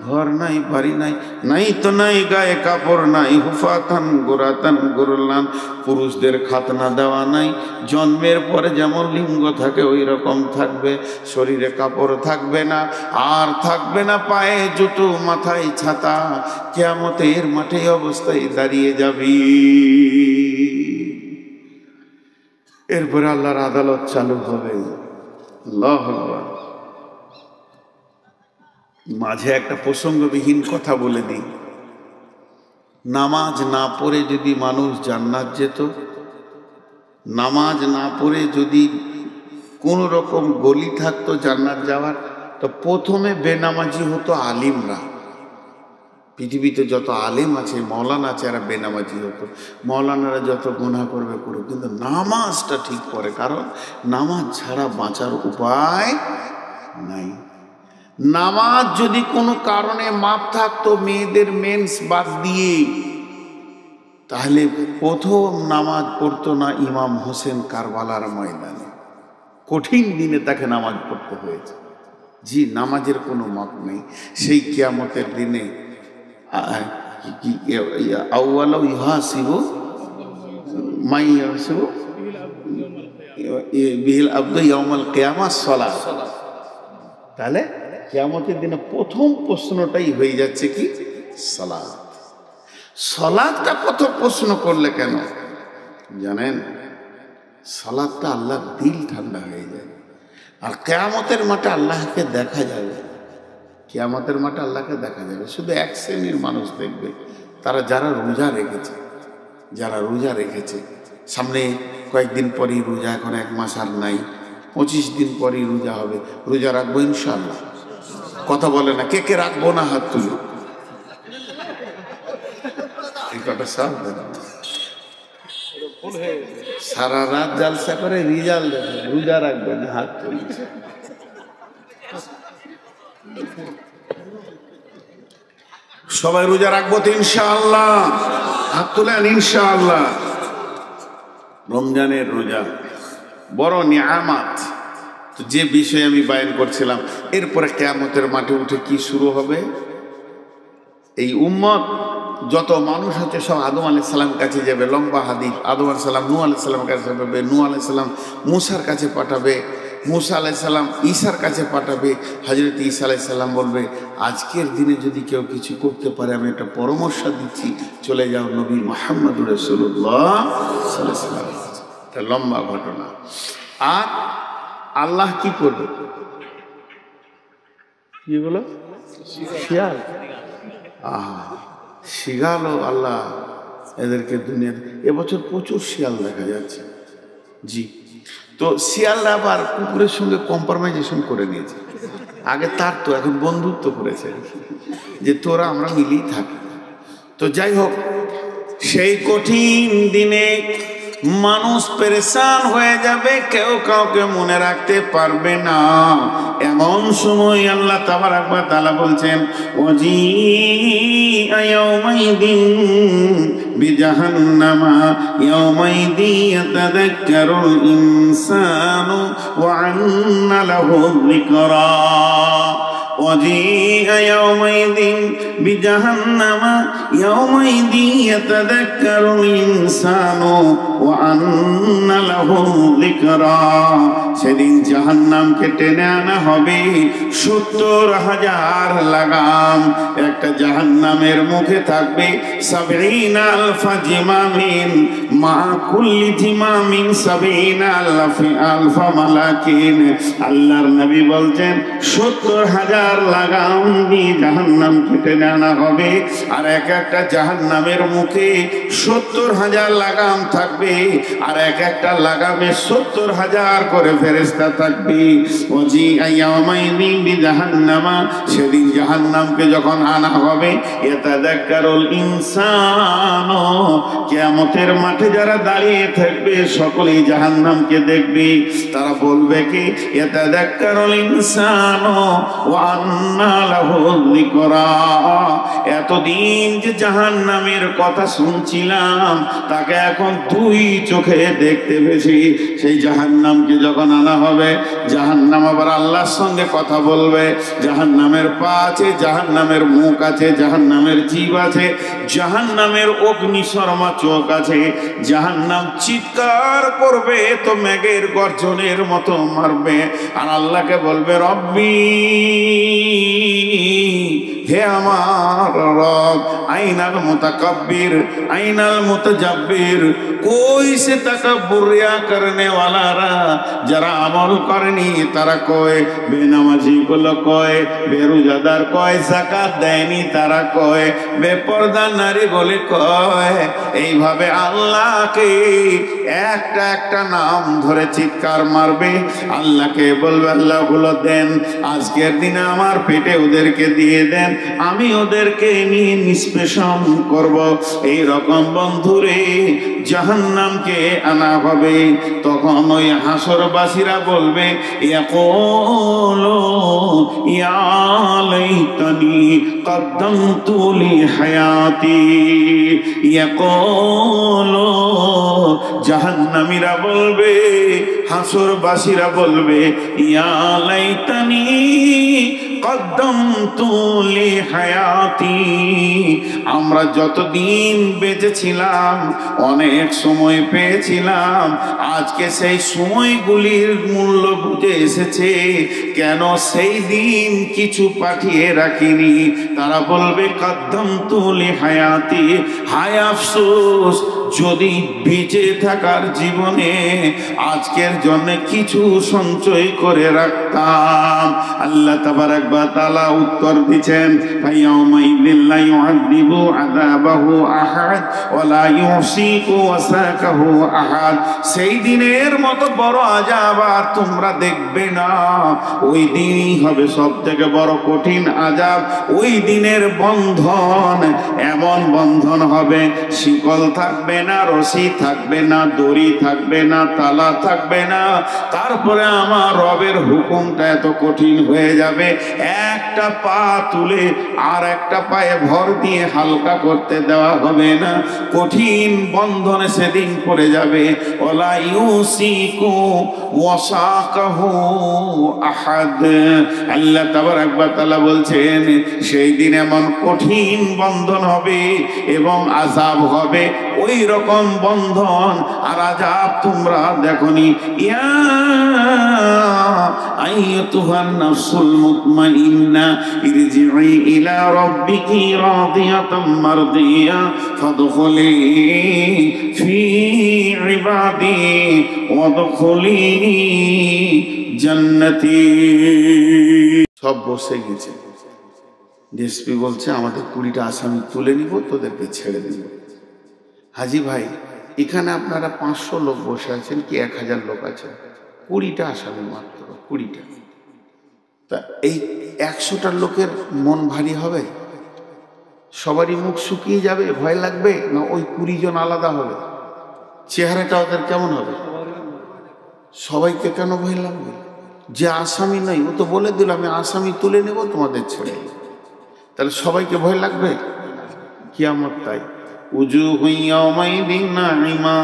ঘর নাই, বাড়ি নাই, নাই তো নাই গায়ে কাপড় নাই, হুফাতান গোরাতান গোরলান, পুরুষদের খাতনা দেওয়া নাই, জন্মের পরে যেমন লিঙ্গ থাকে ওই রকম থাকবে, শরীরে কাপড় থাকবে না, আর থাকবে না পায়ে জুতো, মাথায় ছাতা। কিয়ামতের মাঠে অবস্থায় দাঁড়িয়ে যাবি। এরপরে আল্লাহর আদালত চালু হবে। আল্লাহু আকবার। মাঝে একটা প্রসঙ্গবিহীন কথা বলে দিই, নামাজ না পড়ে যদি মানুষ জান্নাত যেত, নামাজ না পড়ে যদি কোন রকম গলি থাকতো জান্নাত যাওয়ার, তো প্রথমে বেনামাজি হতো আলিমরা। পৃথিবীতে যত আলেম আছে, মৌলানা আছে, এরা বেনামাজি হতো। মৌলানারা যত গুনাহ করবে করুক, কিন্তু নামাজটা ঠিক করে, কারণ নামাজ ছাড়া বাঁচার উপায় নাই। নামাজ যদি কোনো কারণে মাপ থাকতো, মেয়েদের মেন্স বাদ দিয়ে, তাহলে প্রথম নামাজ পড়তো না ইমাম হোসেন কারবালার ময়দানে। কঠিন দিনে তাকে নামাজ পড়তে হয়েছে। জি, নামাজের কোনো মাপ নেই। সেই কিয়ামতের দিনে আউয়ালু ইউহাসিবু মাই ইউহাসিবু বিহিল আবদু ইয়াউমাল কিয়ামাহ সালাত। তাহলে কিয়ামতের দিনে প্রথম প্রশ্নটাই হয়ে যাচ্ছে কি? সালাত। সালাতটা প্রথম প্রশ্ন করলে কেন জানেন? সালাতটা আল্লাহর দিল ঠান্ডা হয়ে যায়। আর কিয়ামতের মাঠে আল্লাহকে দেখা যাবে। কিয়ামতের মাঠে আল্লাহকে দেখা যাবে। শুধু এক শ্রেণীর মানুষ দেখবে, তারা যারা রোজা রেখেছে, যারা রোজা রেখেছে। সামনে কয়েকদিন পরই রোজা, এখন 1 মাস আর নাই, 25 দিন পরই রোজা হবে। রোজা রাখবো ইনশাআল্লাহ। কথা বলে না, কে কে রাখবো না হাত তুলো। এই কথা সব সারা রাত জালসা করে রিজাল্ট দেখে, রোজা রাখবেন হাত তুলে। সবাই রোজা রাখবো তো ইনশাআল্লাহ? হাত তুলেন ইনশাআল্লাহ। রমজানের রোজা বড় নিয়ামত। যে বিষয়ে আমি বয়ান করছিলাম, এরপরে কিয়ামতের মাঠে উঠে কি শুরু হবে? এই উম্মত যত মানুষ হচ্ছে সব আদম আলাইহিস সালামের কাছে যাবে। লম্বা হাদিস। আদম আলাইহিস সালাম নূহ আলাইহিস সালামের কাছে যাবে, নূহ আলাইহিস সালাম মুসার কাছে পাঠাবে, মুসা আলাইহিস সালাম ঈসার কাছে পাঠাবে। হযরত ঈসা আলাইহিস সালাম বলবে, আজকের দিনে যদি কেউ কিছু করতে পারে আমি একটা পরামর্শ দিচ্ছি, চলে যাও নবী মুহাম্মদুর রাসূলুল্লাহ সাল্লাল্লাহু আলাইহি ওয়াসাল্লাম। এটা লম্বা ঘটনা। আর আল্লাহ কি করবে? কি বলো? শিয়াল। শিয়ালও আল্লাহ এদেরকে দুনিয়াতে, এবছর প্রচুর শিয়াল দেখা যাচ্ছে। জি, তো শিয়ালরা আবার কুকুরের সঙ্গে কম্প্রোমাইজেশন করে নিয়েছে। আগে তার তো, এখন বন্ধুত্ব করেছে যে তোরা আমরা মিলেই থাকি। তো যাই হোক, সেই কঠিন দিনে মানুষ পেরেশান হয়ে যাবে, কেউ কাউকে মনে রাখতে পারবে না। এমন সময় আল্লাহ তাবারাক ওয়া তাআলা বলছেন, ওয়াজিআ ইয়াওমাইদিন বিজাহান্নামা ইয়াওমাইদি ইয়াতাযাক্কারুল ইনসানু ওয়া আন্না লাহু যিকরা। وجيء يومئذ بجهنم يومئذ يتذكر الإنسان وأنى له الذكرى। সেদিন জাহান্নামকে টেনে আনা হবে 70,000 লাগাম। একটা জাহান্নামের মুখে থাকবে 70,000 জিমামিন, মা কুল্লি জিমামিন 70,000 মালাকিন। আল্লাহর নবী বলছেন 70,000 লাগাম দিয়ে জাহান্নামকে টেনে আনা হবে। আর এক একটা জাহান্নামের মুখে 70,000 লাগাম থাকবে, আর এক একটা লাগামে 70,000 করে ফেরেশতা থাকবে। ওয়াজিআ ইয়াওমাইদিন বিজাহান্নামা, সেদিন জাহান্নামকে যখন আনা হবে, ইয়াতাযাক্কারুল ইনসানু, কিয়ামতের মাঠে যারা দাঁড়িয়ে থাকবে সকলেই জাহান্নামকে দেখবে। তারা বলবে কি, ইয়াতাযাক্কারুল ইনসানু ওয়া আন্না লাহু যিকরা। এতদিন যে জাহান্নামের কথা শুনছিলাম, তাকে এখন দুই চোখে দেখতে পেয়েছি। সেই জাহান্নামকে যখন আনা হবে, জাহান্নাম আবার আল্লাহর সঙ্গে কথা বলবে। জাহান্নামের পা আছে, জাহান্নামের মুখ আছে, জাহান্নামের জিভ আছে, জাহান্নামের অগ্নিশর্মা চোখ আছে। জাহান্নাম চিৎকার করবে তো মেঘের গর্জনের মতো মারবে, আর আল্লাহকে বলবে, রব্বি, হে আমার রব, আইনাল মুতাকাব্বির, আইনাল মুতাজাব্বির। কই সে তাকাব্বুর রিয়া করনে ওয়ালারা? যারা আমল করেনি তারা কয়, বেনামাজি গুলো কয়, বেরোজাদার কয়, যাকাত দেয়নি তারা কয়, বেপরদা নারী বলে কয়। এইভাবে আল্লাহকে একটা একটা নাম ধরে চিৎকার মারবে। আল্লাহকে বলবে, আল্লাহ গুলো দেন, আজকের দিনে আমার পেটে ওদেরকে দিয়ে দেন, আমি ওদেরকে নিয়ে নিষ্পেষণ করব। এই রকম বন্ধুরে জাহান্নামকে আনা হবে। তখন ওই হাসরবাসীরা বলবে, ইয়াকুলু ইয়া লাইতানি কদ্দামতু লি হায়াতি। ইয়াকুলু, জাহান্নামীরা বলবে, হাসরবাসীরা বলবে, ইয়া লাইতানি কদ্দামতু লি হায়াতি। আমরা যতদিন বেঁচে ছিলাম অনেক সময় পেয়েছিলাম, আজকে সেই সময়গুলির মূল্য বুঝে এসেছে, কেন সেই দিন কিছু পাঠিয়ে রাখিনি। তারা বলবে, কদ্দামতু লি হায়াতি। হায় আফসোস, যদি বেঁচে থাকার জীবনে আজকের জন্য কিছু সঞ্চয় করে রাখতে পারতাম। আল্লাহ তাবারাক ওয়া তাআলা উত্তর দিচ্ছেন, ফায়াউমাইযিল লা ইউআযিবু আযাবাহু আহাদ ওয়া লা ইউসিকু ওয়াসাকাহু আহাদ। সেই দিনের মতো বড় আযাব আর তোমরা দেখবে না। ওই দিনই হবে সবথেকে বড় কঠিন আযাব। ওই দিনের বন্ধন এমন বন্ধন হবে, শিকল থাকবে না, রশি থাকবে না, দড়ি থাকবে না, তালা থাকবে না। তারপরে আমার রবের হুকুমটা এত কঠিন হয়ে যাবে, একটা পা তুলে আর একটা পায়ে ভর দিয়ে হালকা করতে দেওয়া হবে না। কঠিন বন্ধনে সেদিন পড়ে যাবে। ওয়ালা ইউসিকু ওয়াসাকাহু আহাদ। আল্লাহ তাবারাক ওয়া তাআলা বলছেন, সেই দিন এমন কঠিন বন্ধন হবে এবং আযাব হবে, ওই রকম বন্ধন আর আযাব তোমরা দেখনি। ইয়া আইয়াতুহান নাফসুল মুতমাইন্না ইরজিই ইলা রাব্বিকি রাদিয়াতাম মারদিয়া ফাদখুলি ফি ইবাদি ওয়াদখুলি জান্নাতি। সব বসে গেছে। ডিএসপি বলছে, আমাদের 20টা আসামি তুলে নিব, তোদেরকে ছেড়ে দিব। হাজি ভাই, এখানে আপনারা 500 লোক বসে আছেন কি 1000 লোক আছেন? 20টা আসামি মাত্র, 20টা। তা এই 100টা লোকের মন ভারী হবে? সবারই মুখ শুকিয়ে যাবে, ভয় লাগবে? না ওই 20 জন আলাদা হবে? চেহারাটা ওদের কেমন হবে? সবাইকে কেন ভয় লাগবে? যে আসামি নয় ও তো বলে দিল, আমি আসামি তুলে নেব, তোমাদের ছেড়ে। তাহলে সবাইকে ভয় লাগবে? কিয়ামত তাই। উজুহু ইয়াওমাইদিন নাঈমা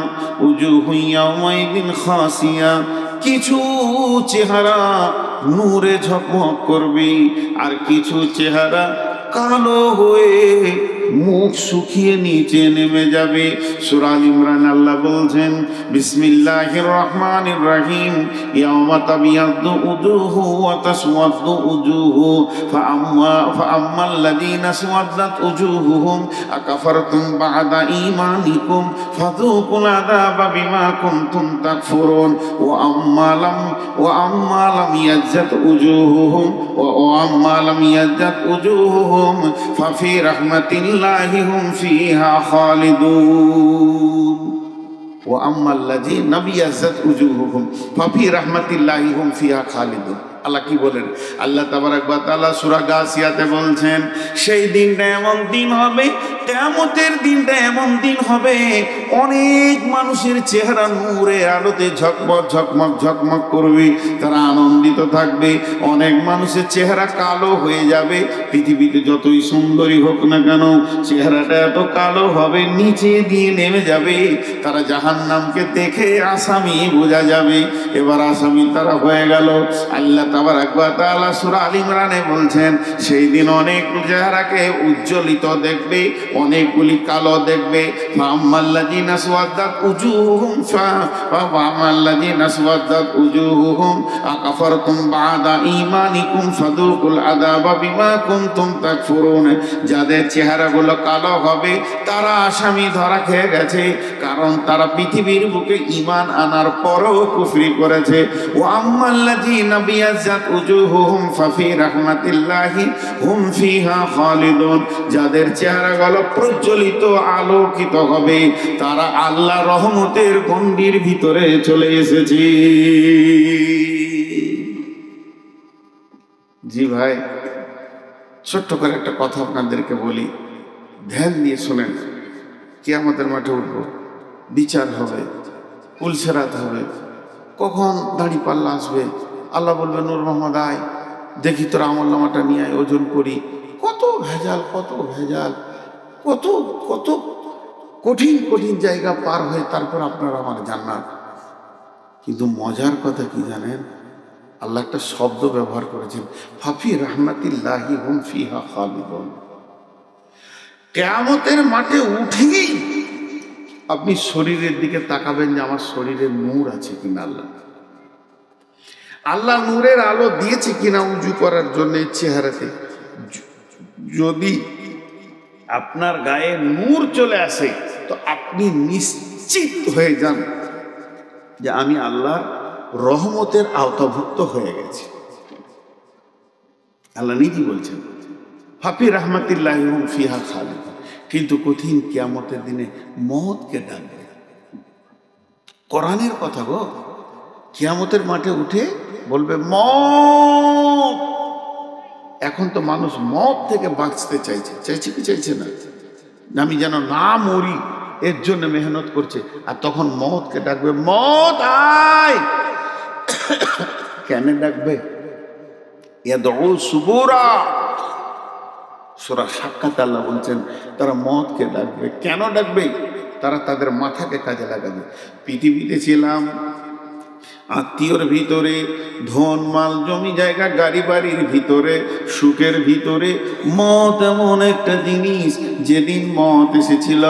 উজুহু ইয়াওমাইদিন খাসিয়া। কিছু চেহারা নূরে ঝকমক করবে আর কিছু চেহারা কালো হয়ে মুখ শুকিয়ে নিচে নেমে যাবে। সূরা আল ইমরান আল্লাহ বলছেন, বিসমিল্লাহির রহমানির রহিম, ইয়াওমা তাবিয়াদ্দু উজুহু ওয়া তাসওয়াদ্দু উজুহু ফাআম্মাল্লাযীনা আসওয়াদ্দাত উজুহুহুম আকাফারতুম বা'দা ঈমানিকুম ফাযূকুল আযাবা বিমা কুনতুম তাকফুরুন ওয়া আম্মা লাম ইয়াজ্জাত উজুহুহুম ফাফি রাহমাতিল্লাহি হুম ফিহা খালিদুন ওয়া আম্মাল্লাযীনা বিয়াজ্জাত উজুহুহুম ফাফি রাহমাতিল্লাহি হুম ফিহা খালিদুন। আল্লাহ কি বলেন? আল্লাহ তাবারাক ওয়া তাআলা সূরা গাসিয়াতে বলছেন, সেই দিনটা এমন দিন হবে, কিয়ামতের দিনটা এমন দিন হবে, অনেক মানুষের চেহারা নূরে আলোতে ঝকমক ঝকমক ঝকমক করবে, তারা আনন্দিত থাকবে। অনেক মানুষের চেহারা কালো হয়ে যাবে। পৃথিবীতে যতই সুন্দরী হোক না কেন, চেহারাটা এত কালো হবে, নিচে দিয়ে নেমে যাবে। তারা জাহান্নামকে দেখে আসামি বোঝা যাবে। এবার আসামি তারা হয়ে গেল। আল্লাহ তাবারাক ওয়া তাআলা সূরা আল ইমরানে বলছেন, সেই দিন অনেক চেহারাকে উজ্জ্বলিত দেখবে, অনেকগুলি কালো দেখবে। ফাআম্মাল্লাযীনা আসওয়াদ্দাত উজুহুহুম আকাফারতুম বা'দা ঈমানিকুম ফাযূকুল আযাবা বিমা কুনতুম তাকফুরুন। যাদের চেহারাগুলো কালো হবে তারা আসামি ধরা খেয়ে গেছে, কারণ তারা পৃথিবীর বুকে ঈমান আনার পরও কুফরি করেছে। ওয়া আম্মাল্লাযীনা বিয়াজ্জাত উজুহুহুম ফাফি রাহমাতিল্লাহি হুম ফিহা খালিদুন। যাদের চেহারাগুলো প্রজ্বলিত আলোকিত হবে, তারা আল্লাহ রহমতের গণ্ডির ভিতরে চলে এসেছে। জি ভাই, ছোট্ট করে একটা কথা আপনাদেরকে বলি, ধ্যান দিয়ে শোনেন। কিয়ামতের মাঠে উঠবো, বিচার হবে, পুলসেরাত হবে, কখন দাড়ি পাল্লা আসবে, আল্লাহ বলবে নূর মোহাম্মদ আয়, দেখি তোর আমলনামাটা নিয়ে আয়, ওজন করি। কত ভেজাল, কত ভেজাল, কত কত কঠিন কঠিন জায়গা পার হয়ে তারপর আপনার আমার জান্নাত। কিন্তু মজার কথা কি জানেন? আল্লাহ একটা শব্দ ব্যবহার করেছেন, ফাফি রাহমাতিল্লাহি হুম ফিহা খালিদুন। কিয়ামতের মাঠে উঠেই আপনি শরীরের দিকে তাকাবেন যে আমার শরীরে নূর আছে কিনা, আল্লাহ নূরের আলো দিয়েছে কিনা উজু করার জন্য চেহারাতে। যদি আপনার গায়ে নূর চলে আসে তো আপনি নিশ্চিত হয়ে যান যে আমি আল্লাহর রহমতের আওতাভুক্ত হয়ে গেছি। আল্লাহ নিজেই বলছেন ফাফি রাহমাতিল্লাহি হুম ফিহা খালিদুন। কিন্তু কঠিন কিয়ামতের দিনে মওতকে ডাকবে। কোরআনের কথা গো। কিয়ামতের মাঠে উঠে বলবে মওত। এখন তো মানুষ মওত থেকে বাঁচতে চাইছে, চাইছে কি চাইছে না? আমি যেন না মরি এর জন্য মেহনত করছে। আর তখন মওতকে ডাকবে, মওত আয়। কেন ডাকবে? ইয়াদউ সুবুরা। সূরা সাক্কাত আল্লাহ বলছেন তারা মওতকে ডাকবে। কেন ডাকবে? তারা তাদের মাথাকে কাজে লাগাবে। পৃথিবীতে ছিলাম আত্মীয়র ভিতরে, ধন মাল জমি জায়গা গাড়ি বাড়ির ভিতরে, সুখের ভিতরে। মত এমন একটা জিনিস, যেদিন মত এসেছিল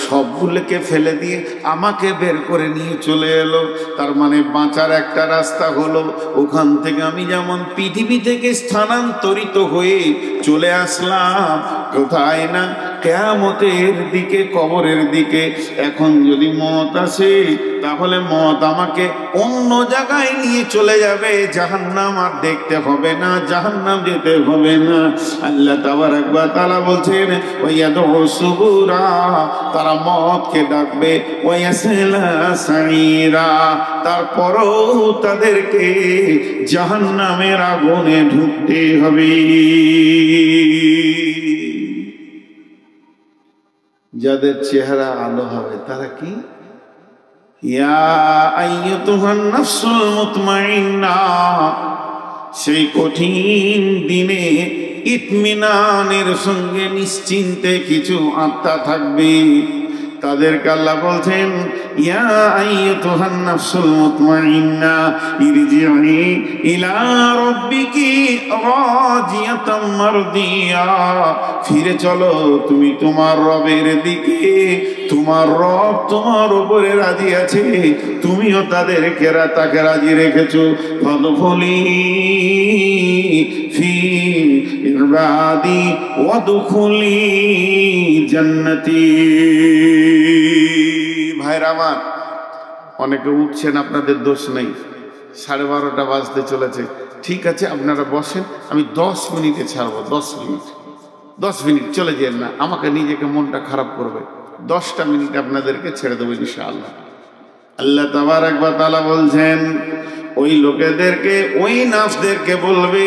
সবগুলোকে ফেলে দিয়ে আমাকে বের করে নিয়ে চলে এলো। তার মানে বাঁচার একটা রাস্তা হলো। ওখান থেকে আমি যেমন পৃথিবী থেকে স্থানান্তরিত হয়ে চলে আসলাম কোথায় না, কিয়ামতের দিকে, কবরের দিকে। এখন যদি মত আসে তাহলে মত আমাকে অন্য জায়গায় নিয়ে চলে যাবে। জাহান্নাম আর দেখতে হবে না, জাহান্নাম যেতে হবে না। আল্লাহ তাবারাক ওয়া তাআলা বলছেন ওয়ায়াদউ সুবুরা, তারা মতকে ডাকবে, ওয়ায়াসলা সাইরা, তারপরও তাদেরকে জাহান্নামের আগুনে ঢুকতে হবে। যাদের চেহারা আলো হবে তারা কি? ইয়া আইয়াতুহান নাফসুল মুতমাইন্না, সেই কঠিন দিনে ইতমিনানের সঙ্গে নিশ্চিন্তে কিছু আত্মা থাকবে। তাদেরকে আল্লাহ বলছেন ইয়া আইয়াতুহান নাফসুল মুতমাইন্না ইরজিই ইলা রাব্বিকি রাজিয়াতাম মারদিয়া, ফিরে চলো তুমি তোমার রবের দিকে। তোমার রব তোমার উপরে রাজি আছে, তুমিও তাদেরকে তাকে রাজি রেখেছো। ফাদখুলি ফি ইবাদি ওয়াদখুলি জান্নাতি। ভাইরা আমার, অনেকে উঠছেন, আপনাদের দোষ নেই। 12:30 বাজতে চলেছে। ঠিক আছে, আপনারা বসেন, আমি 10 মিনিটে ছাড়বো। 10 মিনিট চলে যেন না, আমাকে নিজেকে মনটা খারাপ করবে। 10টা মিনিট আপনাদেরকে ছেড়ে দেবো ইনশাআল্লাহ। আল্লাহ তাবারাক ওয়া তাআলা বলছেন ওই লোকেদেরকে, ওই নাফসদেরকে বলবে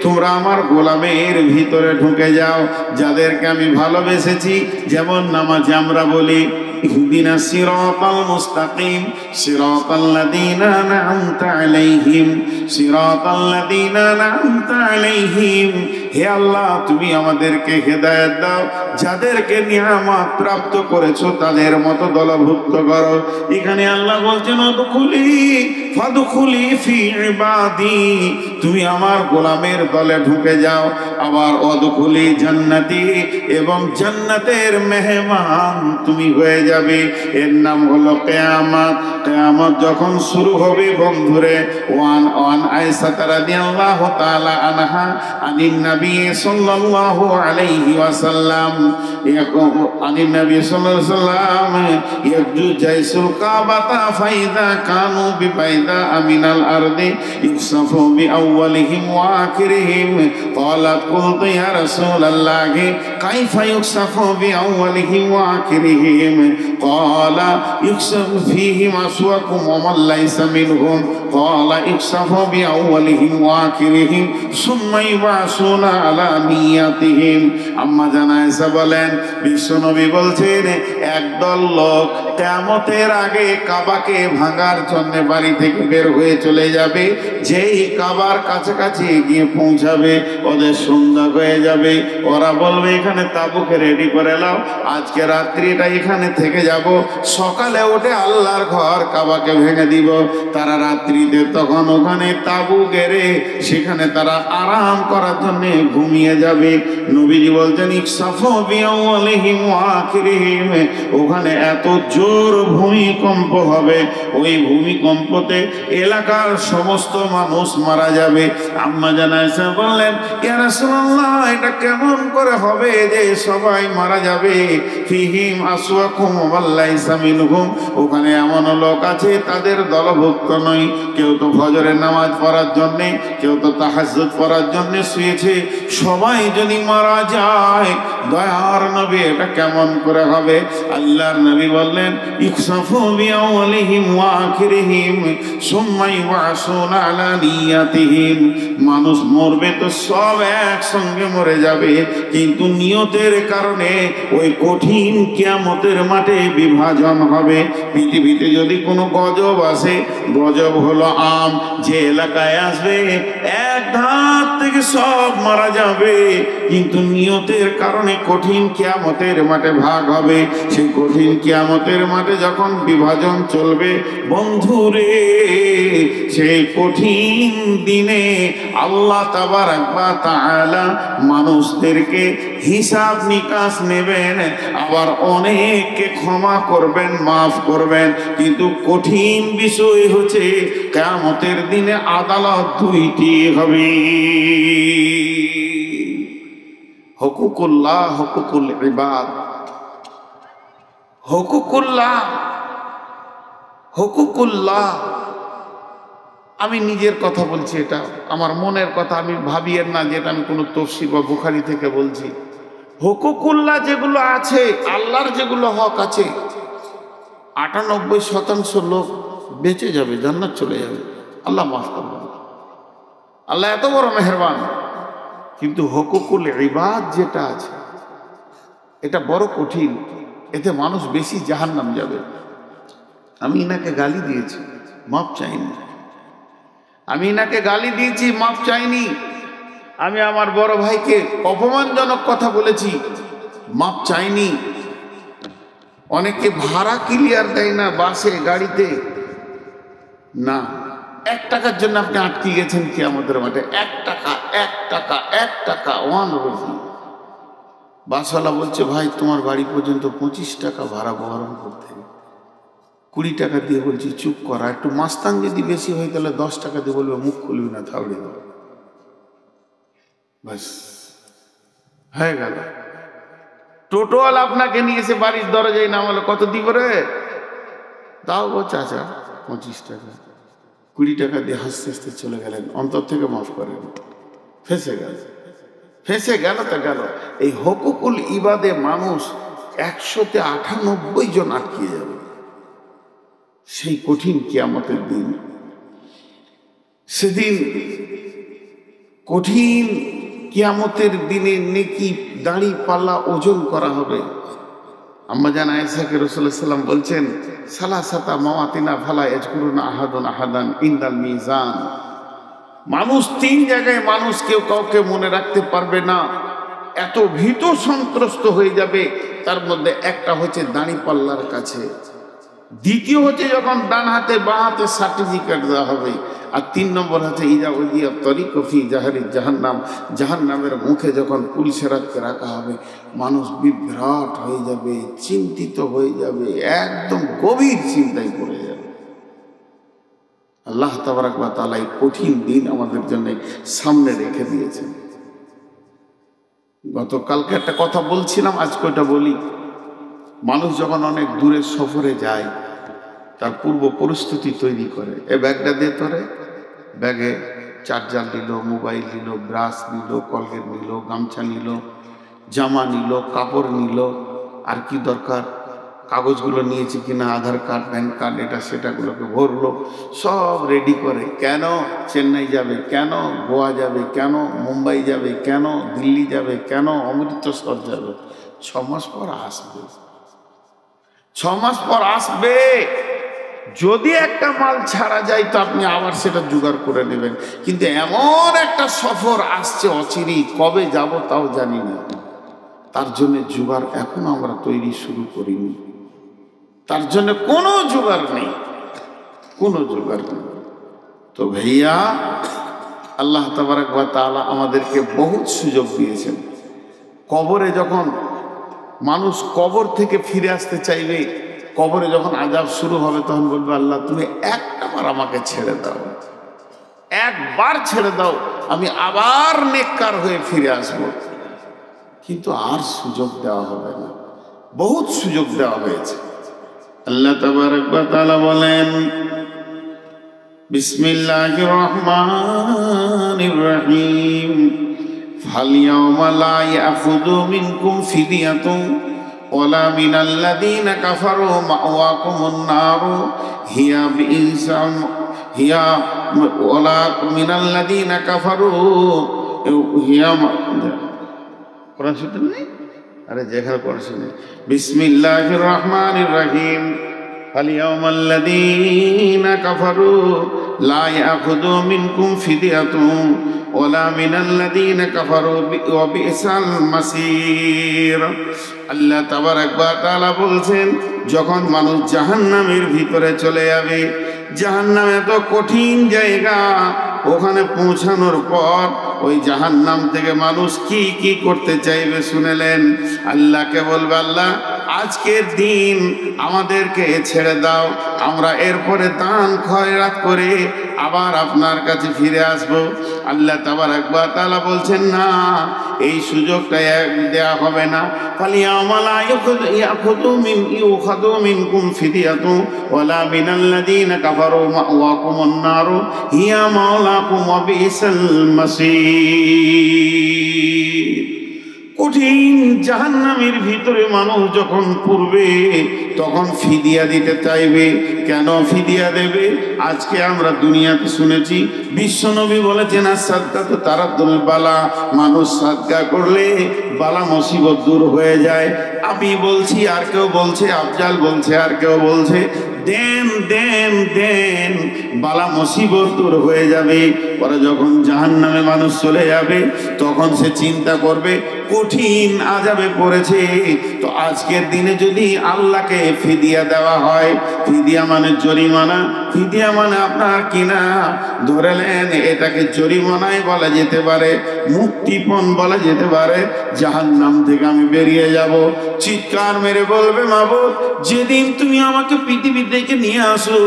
তোমরা আমার গোলামের ভিতরে ঢুকে যাও, যাদেরকে আমি ভালোবেসেছি। যেমন নামাজে আমরা বলি ইহদিনা সিরাতাল মুস্তাকিম সিরাতাল্লাযীনা আন'আমতা আলাইহিম সিরাতাল্লাযীনা আন'আমতা আলাইহিম। হে আল্লাহ, তুমি আমাদেরকে হেদায়েত দাও, যাদেরকে নিয়ামত প্রাপ্ত করেছো তাদের মতো দলভুক্ত করো। এখানে আল্লাহ বলছেন ওদখুলি ফাদখুলি ফি ইবাদি, তুমি আমার গোলামের দলে ঢুকে যাও। আবার ওদখুলি জান্নাতি, এবং জান্নাতের মেহমান তুমি হয়ে যাবে। এর নাম হলো কিয়ামত। কিয়ামত যখন শুরু হবে বন্ধুরে, ওয়ান আয়েশা রাদিয়াল্লাহু তাআলা আনহা আনিন নবী সাল্লাল্লাহু আলাইহি ওয়াসাল্লাম আনিন নবী সাল্লাল্লাহু আলাইহি ওয়াসাল্লাম ইয়াজু জাইসুল কাবাতা ফাইদা কানু বিবাইদা আমিনাল আরদি ইউসাফু বিআউয়ালিহিম ওয়া আখিরিহিম। ক্বালাত কুলতু ইয়া রাসূলাল্লাহ কাইফা ইউসাফু বিআউয়ালিহিম ওয়া আখিরিহিম? ক্বালা ইউসাফু ফীহিম আসওয়াকুম ওয়া মান লাইসা মিনহুম। ক্বালা ইউসাফু বিআউয়ালিহিম ওয়া আখিরিহিম সুম্মা ইউবাসুনা আলা নিয়াতিহিম। আম্মা জান আয়েশা বলেন বিশ্বনবী বলছেন একদল লোক কিয়ামতের আগে কাবাকে ভাঙার জন্য বাড়ি থেকে বের হয়ে চলে যাবে। যেই কাবার কাছাকাছি গিয়ে পৌঁছাবে ওদের সন্ধ্যা হয়ে যাবে। ওরা বলবে এখানে তাবুকে রেডি করে নাও, আজকে রাত্রিটা এখানে থেকে যাব, সকালে উঠে আল্লাহর ঘর কাবাকে ভেঙে দিব। তারা রাত্রিতে তখন ওখানে তাবু গেড়ে সেখানে তারা আরাম করার জন্য ঘুমিয়ে যাবে। নবীজি বলছেন ইকসাফু বিআউয়ালিহিম ওয়া আখিরিহিম, ওখানে এত জোর ভূমিকম্প হবে, ওই ভূমিকম্পতে এলাকার সমস্ত মানুষ মারা যাবে। আম্মা জান আয়েশা বললেন ইয়া রাসূলুল্লাহ, এটা কেমন করে হবে যে সবাই মারা যাবে? ফিহিম আসওয়াকুম ওয়া লাইসা মিনহুম, ওখানে এমন লোক আছে তাদের দলভুক্ত নয়। কেউ তো ফজরের নামাজ পড়ার জন্যে, কেউ তো তাহাজ্জুদ পড়ার জন্যে শুয়েছে। সবাই যদি মারা যায়, দয়ার নবী এটা কেমন করে হবে? আল্লাহর নবী বললেন, ইখসাফু বিআওয়ালিহিম ওয়া আখিরিহিম সুম্মা ইউবাসুনা আলা নিয়াতিহিম। মানুষ মরবে তো সব একসঙ্গে মরে যাবে, কিন্তু নিয়তের কারণে ওই কঠিন কিয়ামতের মাঠে বিভাজন হবে। পৃথিবীতে যদি কোনো গজব আসে, গজব হলো আম, যে এলাকায় আসবে এক ধার থেকে সব মারা যাবে, কিন্তু নিয়তের কারণে কঠিন কিয়ামতের মাঠে ভাগ হবে। সেই কঠিন কিয়ামতের মাঠে যখন বিভাজন চলবে, বন্ধুরে, সেই কঠিন দিনে আল্লাহ তাবারাক ওয়া তাআলা মানুষদেরকে হিসাব নিকাশ নেবেন, আবার অনেককে ক্ষমা করবেন, মাফ করবেন। কিন্তু কঠিন বিষয় হচ্ছে কিয়ামতের দিনে আদালত দুইটি হবে। হুকুকুল্লাহ, হুকুকুল ইবাদ। হুকুকুল্লাহ, হুকুকুল্লাহ, আমি নিজের কথা বলছি, এটা আমার মনের কথা, আমি ভাবিয়েন না যে এটা আমি কোনো তফসির বা বুখারী থেকে বলছি। হুকুকুল্লাহ যেগুলো আছে, আল্লাহর যেগুলো হক আছে, 98% লোক বেঁচে যাবে, জান্নাত চলে যাবে, আল্লাহ মাফ করবেন। আল্লাহ এত বড় মেহেরবান। কিন্তু হুকুকুল ইবাদ যেটা আছে, এটা বড় কঠিন, এতে মানুষ বেশি জাহান্নাম যাবে। আমি ইনাকে গালি দিয়েছি, মাপ চাইনি। আমি ইনাকে গালি দিয়েছি, মাপ চাইনি। আমি আমার বড় ভাইকে অপমানজনক কথা বলেছি, মাপ চাইনি। অনেকে ভাড়া ক্লিয়ার দেয় না বাসে, গাড়িতে, না, 1 টাকার জন্য আপনি আটকে গেছেন কিয়ামতের মাঠে। 1 টাকা, 1 টাকা, 1 টাকা, 1 রুপি। বাসওয়ালা বলছে, ভাই তোমার বাড়ি পর্যন্ত 25 টাকা ভাড়া বহন করতে হবে। 20 টাকা দিয়ে বলছি চুপ করা, একটু মাস্তান যদি বেশি হয় তাহলে 10 টাকা দিয়ে বলবে মুখ খুলবি না, থাবড়ে দেবো, ব্যাস হয়ে গেল। টোটোওয়ালা আপনাকে নিয়ে এসে বাড়ির দরজায় নামালো, কত দিব রে? তাও গো চাচা 25 টাকা। 20 টাকা দিয়ে হাসতে হাসতে চলে গেলেন, অন্তর থেকে মাফ করেন। ফেসে গেল, ফেসে গেল তো গেল। এই হুকুকুল ইবাদে মানুষ 198 জন আটকে যাবে সেই কঠিন কিয়ামতের দিন। সেদিন কঠিন কিয়ামতের দিনে নেকি দাড়ি পাল্লা ওজন করা হবে। আম্মা জান আয়েশাকে রাসূলুল্লাহ সাল্লাল্লাহু আলাইহি ওয়াসাল্লাম বলছেন, সালাসাতা মাওয়াতিনা ফালা ইয়াজকুরুনা আহাদুন আহাদান ইনদাল মিজান। মানুষ 3 জায়গায় মানুষ কেউ কাউকে মনে রাখতে পারবে না, এত ভীত সন্ত্রস্ত হয়ে যাবে। তার মধ্যে একটা হচ্ছে দাড়ি পাল্লার কাছে, দ্বিতীয় হচ্ছে যখন ডান হাতে বাঁ হাতে সার্টিফিকেট দেওয়া হবে, আর 3 নম্বর হচ্ছে ইজা উদিয়া তরিক ফি জাহারি জাহান্নাম, জাহান্নামের মুখে যখন পুলিশেরাতকে রাখা হবে, মানুষ বিভ্রাট হয়ে যাবে, চিন্তিত হয়ে যাবে, একদম গভীর চিন্তায় পড়ে যাবে। আল্লাহ তাবারাক ওয়া তাআলা এই কঠিন দিন আমাদের জন্য সামনে রেখে দিয়েছেন। গতকালকে একটা কথা বলছিলাম, আজকে ওটা বলি। মানুষ যখন অনেক দূরের সফরে যায়, তার পূর্ব পরিস্থিতি তৈরি করে। এ ব্যাগটা দিয়ে তোরে, ব্যাগে চার্জার নিল, মোবাইল নিল, ব্রাশ নিল, কলগেট নিল, গামছা নিল, জামা নিল, কাপড় নিল, আর কি দরকার, কাগজগুলো নিয়েছি কিনা, আধার কার্ড, প্যান কার্ড, এটা সেটাগুলোকে ভরলো, সব রেডি করে। কেন চেন্নাই যাবে, কেন গোয়া যাবে, কেন মুম্বাই যাবে, কেন দিল্লি যাবে, কেন অমৃতসর যাবে। 6 মাস পর আসবে, 6 মাস পর আসবে। যদি একটা মাল ছাড়া যায় তো আপনি আবার সেটা জোগাড় করে নেবেন, কিন্তু এমন একটা সফর আসছে অচিরেই, কবে যাব তাও জানি না। তার জন্য জোগাড় এখনো আমরা তৈরি শুরু করিনি, তার জন্য কোনো জোগাড় নেই, কোনো জোগাড় নেই। তো ভাইয়া, আল্লাহ তাবারাক ওয়া তাআলা আমাদেরকে বহুত সুযোগ দিয়েছেন। কবরে যখন মানুষ কবর থেকে ফিরে আসতে চাইবে, কবরে যখন আযাব শুরু হবে, তখন বলবে, আল্লাহ তুমি একবার আমাকে ছেড়ে দাও, একবার ছেড়ে দাও, আমি আবার নেককার হয়ে ফিরে আসব। কিন্তু আর সুযোগ দেওয়া হবে না, বহুত সুযোগ দেওয়া হয়েছে। আল্লাহ তাবারাক ওয়া তাআলা বলেন, বিসমিল্লাহির রহমানির রহিম। ফালইয়াওমা লা ইয়াখুযু মিনকুম ফিদিয়াতুন ওয়ালা মিনাল্লাযীনা কাফারু মাওয়াকুমুন নারু হিয়া বিইসাম হিয়া ওয়ালা মিনাল্লাযীনা কাফারু হিয়া কোরআন শুনতে নেই? আরে যেখানে কোরআন শুনে। বিসমিল্লাহির রহমানির রহিম। فاليوم الذين كفروا لا يأخذوا منكم فدية ولا من الذين كفروا وبئس المصير। আল্লাহ তাবারক ওয়া তাআলা বলছেন, যখন মানুষ জাহান্নামের ভিতরে চলে যাবে, জাহান্নামে তো কঠিন জায়গা, ওখানে পৌঁছানোর পর ওই জাহান্নাম থেকে মানুষ কি কি করতে চাইবে শুনেলেন। আল্লাহকে বলবে, আল্লাহ আজকের দিন আমাদেরকে ছেড়ে দাও, আমরা এরপরে দান খয়রাত করে আবার আপনার কাছে ফিরে আসব। আল্লাহ তাবারক ওয়া তাআলা বলছেন, না, এই সুযোগটা দেয়া হবে না। ফালিয়াওমা লা ইউখাযু মিনকুম ফিদিয়াতুন ওয়ালা মিনাল্লাযীনা কাফারু মাওয়াকুমুন নারু হিয়া মাওলাকুম ওয়া বিইসাল মাসীর। কঠিন জাহান্নামের ভিতরে মানুষ যখন পড়বে তখন ফিদিয়া দিতে চাইবে। কেন ফিদিয়া দেবে? আজকে আমরা দুনিয়াতে শুনেছি বিশ্বনবী বলেছেন, সাদকাতু তারাদ্দুল বালা, মানুষ সাদকা করলে বালা মুসিবত দূর হয়ে যায়। আমি বলছি, আর কেউ বলছে, আফজাল বলছে, আর কেউ বলছে, দেন দেন দেন, বালা মুসিবত দূর হয়ে যাবে। পরে যখন জাহান্নামে মানুষ চলে যাবে তখন সে চিন্তা করবে কঠিন আযাবে পড়েছে, তো আজকের দিনে যদি আল্লাহকে ফিদিয়া দেওয়া হয়, ফিদিয়া মানে জরিমানা, ফিদিয়া মানে আপনার কিনা ধরেলেন এটাকে জরিমানাই বলা যেতে পারে, মুক্তিপণ বলা যেতে পারে। জাহান্নাম থেকে আমি বেরিয়ে যাব, চিৎকার মেরে বলবে, মাবুদ যেদিন তুমি আমাকে পৃথিবী থেকে নিয়ে আসো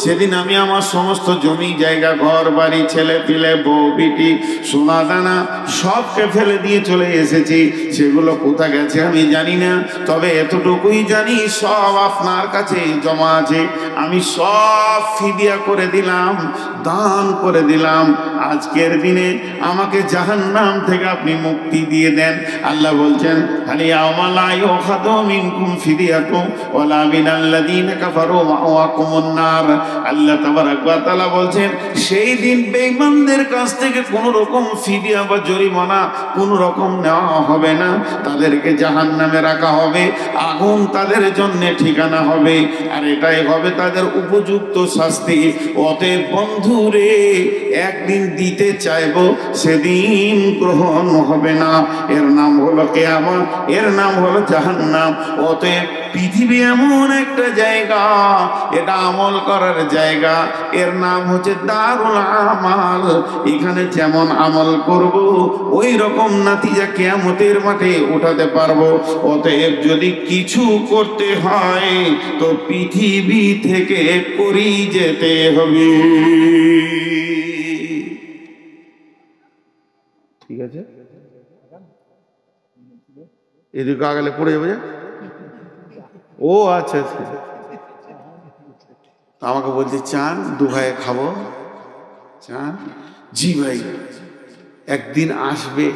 সেদিন আমি আমার সমস্ত জমি জায়গা ঘর বাড়ি ছেলে পিলে বউ বিটি সোনা দানা সবকে ফেলে দিয়ে চলে এসেছি, সেগুলো কোথা গেছে আমি জানি না, তবে এতটুকুই জানি সব আপনার কাছে জমা আছে, আমি সব ফিদিয়া করে দিলাম, দান করে দিলাম, আজকের দিনে আমাকে জাহান্নাম থেকে আপনি মুক্তি দিয়ে দেন। আল্লাহ বলছেন, ফালিয়াওমা লা ইউখাযু মিনকুম ফিদিয়াতুন ওয়ালা মিনাল্লাযীনা কাফারু মাওয়াকুমুন নার। আল্লাহ তাবারক ওয়া তাআলা বলছেন, সেই দিন বেঈমানদের কাছ থেকে কোনো রকম ফিদিয়া বা জরিমানা কোনো রকম নেওয়া হবে না, তাদেরকে জাহান্নামে রাখা হবে, আগুন তাদের জন্য ঠিকানা হবে, আর এটাই হবে তাদের উপযুক্ত শাস্তি। অতএব বন্ধুরে, একদিন দিতে চাইবো, সেদিন গ্রহণ হবে না, এর নাম হলো কিয়ামত, এর নাম হলো জাহান্নাম। অতএব পৃথিবী এমন একটা জায়গা, এটা আমল করার জায়গা, এর নাম হচ্ছে দারুল আমাল। এখানে যেমন আমল করব ওই রকম নাতিজা কিয়ামতের মাঠে উঠাতে পারবো। অতএব যদি কিছু করতে হয় তো পৃথিবী থেকে করেই যেতে হবে। ঠিক আছে, এদিকে আগালে পড়ে যাবে। ও আচ্ছা আচ্ছা, আমাকে বলছে চান দু ভাইয়ে খাবো চান। জি ভাই, একদিন আসবে।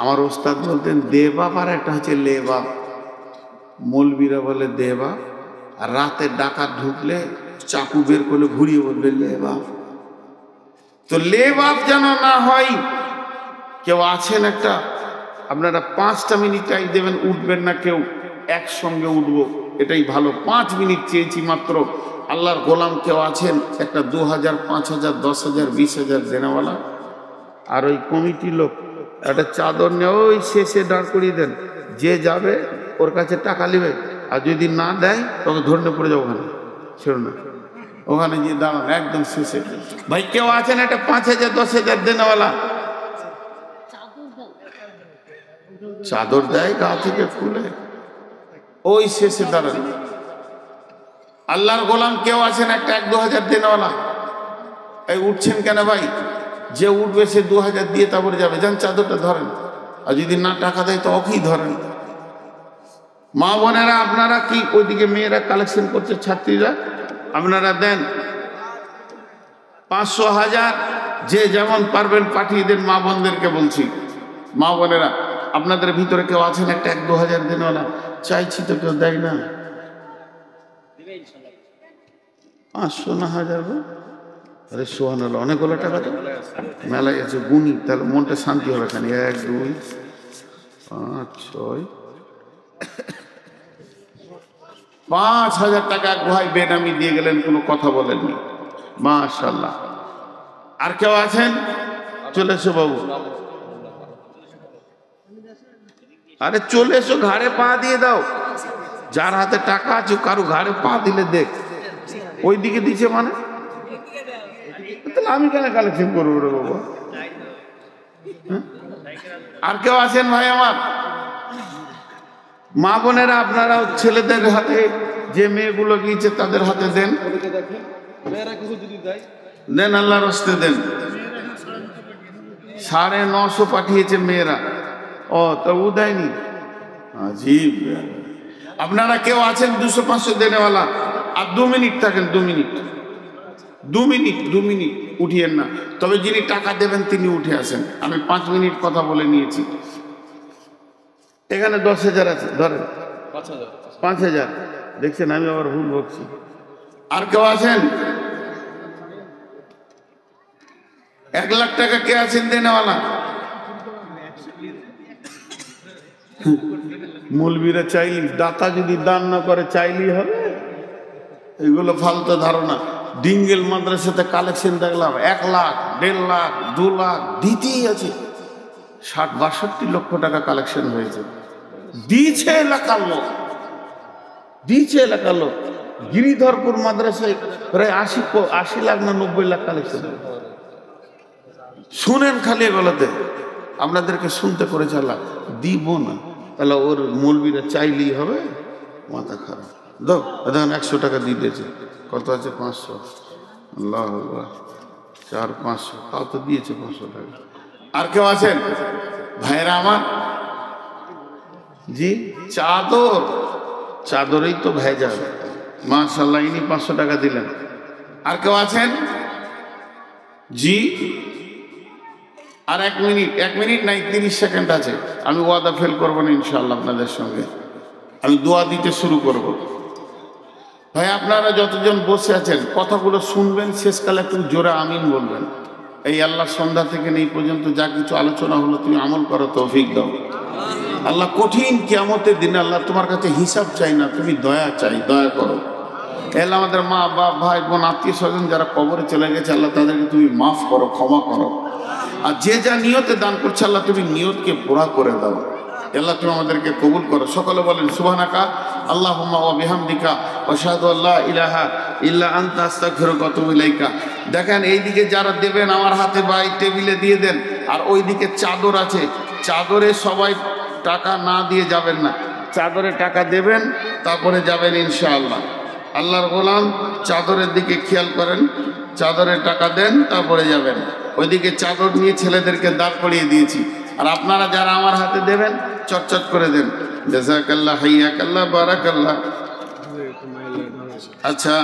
আমার ওস্তাদ বলতেন দে বাপ, আর একটা হচ্ছে লে বাপ। মৌলবীরা বলে দে বাপ, আর রাতে ডাকাত ঢুকলে চাকু বের করলে ঘুরিয়ে বলবে লে বাপ। তো লে বাপ যেন না হয়। কেউ আছেন একটা, আপনারা 5টা মিনিট টাইম দেবেন, উঠবেন না কেউ, একসঙ্গে উঠবো, এটাই ভালো। 5 মিনিট চেয়েছি মাত্র। আল্লাহর গোলাম কেউ আছেন একটা 2000, 5000, 10,000, 20,000 দেনেওয়ালা? আর ওই কমিটি লোক একটা চাদর নিয়ে ওই শেষে দাঁড় করিয়ে দেন, যে যাবে ওর কাছে টাকা নেবে, আর যদি না দেয় তোকে ধরে পড়ে যাও, ওখানে ছিল না, ওখানে গিয়ে দাঁড়ান একদম শেষে। ভাই কেউ আছেন একটা 5,000, 10,000 দেনেওয়ালা? চাদর দেয় গা থেকে খুলে, ওই শেষে দাঁড়ান। আল্লাহর গোলাম কেউ আছেন একটা 1-2 হাজার দেনেওয়ালা? এই উঠছেন কেন ভাই? যে উঠবে সে 2,000 দিয়ে তারপরে যাবে, যান চাদরটা ধরেন, আর যদি না টাকা দেয় তো ওকেই ধরেন। মা বোনেরা আপনারা কি ওইদিকে মেয়েরা কালেকশন করছে, ছাত্রীরা আপনারা দেন, 500, 1000 যে যেমন পারবেন পাঠিয়ে দেন। মা বোনদেরকে বলছি, মা বোনেরা আপনাদের ভিতরে কেউ আছেন একটা 1-2 হাজার দেনওয়ালা? চাইছি তো কেউ দেয় না। 500 না 1000 গো? আরে সোহান, অনেকগুলো টাকা তো মেলায় আছে, গুণি তাহলে মনটা শান্তি হবে। এখানে 1, 2, 5, 6, 5,000 টাকা এক ভাই বেনামি দিয়ে গেলেন, কোনো কথা বলেননি। মাশাআল্লাহ। আর কেউ আছেন? চলে এসো বাবু। আরে চলে এসো, ঘাড়ে পা দিয়ে দাও। যার হাতে টাকা আছে কারো ঘাড়ে পা দিলে দেখ। ওই দিকে দিচ্ছে মানে তাহলে আমি কেন কালেকশন করবো রে বাবা? আর কেউ আছেন ভাই আমার? মা বোনেরা আপনারাও ছেলেদের হাতে, যে মেয়েগুলো গিয়েছে তাদের হাতে দেন, দেন, আল্লাহর রাস্তায় দেন। 950 পাঠিয়েছে মেয়েরা। ও তো ও দেয়নি, আজীব। আপনারা কেউ আছেন 200-500 দেনেওয়ালা? আর 2 মিনিট থাকেন, 2 মিনিট, 2 মিনিট, 2 মিনিট উঠিয়েন না। তবে যিনি টাকা দেবেন তিনি উঠে আসেন। আমি 5 মিনিট কথা বলে নিয়েছি। এখানে 10,000 আছে, ধরেন 5,000। দেখছেন আমি আবার ভুল বলছি। আর কেউ আছেন? 1 লাখ টাকা কে আছেন দেনেওয়ালা? মৌলবীরা চাইলি, দাতা যদি দান না করে চাইলেই হবে? এগুলো ফালতু ধারণা। ডিঙ্গেল মাদ্রাসাতে কালেকশন দেখলাম 1 লাখ, 1.5 লাখ, 2 লাখ দিতেই আছে। 60-62 লক্ষ টাকা কালেকশন হয়েছে। দিয়েছে এলাকার লোক, দিয়েছে এলাকার লোক। গিরিধরপুর মাদ্রাসায় প্রায় 80 লাখ না 90 লাখ কালেকশন। শুনেন খালি এগুলোতে, আপনাদেরকে শুনতে করে চালা দিব না। তাহলে ওর মৌলবীরা চাইলেই হবে? মাথা খারাপ। দেখুন 100 টাকা দিয়ে দিয়েছে। কত আছে? 500। আল্লাহ আল্লাহ, 400-500 তাও তো দিয়েছে 500 টাকা। আর কেউ আছেন ভাইরা আমার? জি, চাদর, চাদরেই তো ভেজাল। মাশাআল্লাহ, ইনি 500 টাকা দিলেন। আর কেউ আছেন? জি, আর 1 মিনিট, 1 মিনিট নাই, 30 সেকেন্ড আছে। আমি ওয়াদা ফেল করবো না ইনশাআল্লাহ আপনাদের সঙ্গে। আমি দোয়া দিতে শুরু করব। ভাই আপনারা যতজন বসে আছেন কথাগুলো শুনবেন, শেষকালে একটু জোরে আমিন বলবেন। এই আল্লাহ সন্ধ্যা থেকে এই পর্যন্ত যা কিছু আলোচনা হলো তুমি আমল করো, তৌফিক দাও। আল্লাহ কঠিন কিয়ামতের দিনে আল্লাহ তোমার কাছে হিসাব চাই না, তুমি দয়া চাই, দয়া করো। এলা আমাদের মা বাপ, ভাই বোন, আত্মীয় স্বজন যারা কবরে চলে গেছে আল্লাহ তাদেরকে তুমি মাফ করো, ক্ষমা করো। আর যে যা নিয়তে দান করছে আল্লাহ তুমি নিয়তকে পুরা করে দাও। আল্লাহ তুমি আমাদেরকে কবুল করো। সকলে বলেন সুবহানাকা আল্লাহুম্মা ওয়া বিহামদিকা ওয়া আশহাদু আল্লা ইলাহা ইল্লা আনতা আস্তাগফিরুকা ওয়া আতুবু ইলাইকা। দেখেন এইদিকে যারা দেবেন আমার হাতে বা এই টেবিলে দিয়ে দেন। আর ওইদিকে চাদর আছে, চাদরে সবাই টাকা না দিয়ে যাবেন না, চাদরে টাকা দেবেন তারপরে যাবেন ইনশাআল্লাহ। আল্লাহর গোলাম চাদরের দিকে খেয়াল করেন, চাদরে টাকা দেন তারপরে যাবেন। ওইদিকে চাদর নিয়ে ছেলেদেরকে দাঁড় করিয়ে দিয়েছি। আর আপনারা যারা আমার হাতে দেবেন চটচট করে দেন। জাযাকাল্লাহ, হাইয়াকাল্লাহ, বারাকাল্লাহ। আচ্ছা,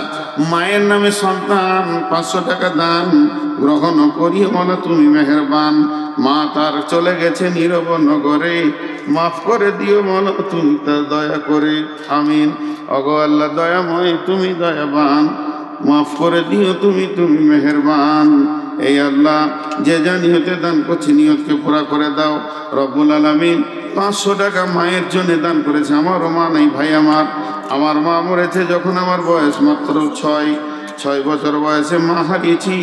মায়ের নামে সন্তান 500 টাকা দান গ্রহণ করিও মনে তুমি মেহেরবান। মা তার চলে গেছে নীরব নগরে, মাফ করে দিও মনে তুমি তার দয়া করে। আমিন। ওগো আল্লাহ দয়াময়, তুমি দয়াবান, মাফ করে দিও তুমি, তুমি মেহেরবান। এই আল্লাহ যে যা নিয়তে দান করছে নিয়তকে পুরা করে দাও রব্বুল আলামিন। 500 টাকা মায়ের জন্য দান করেছে। আমারও মা নাই ভাই, আমার মা মরেছে যখন আমার বয়স মাত্র 6 বছর বয়সে মা হারিয়েছি।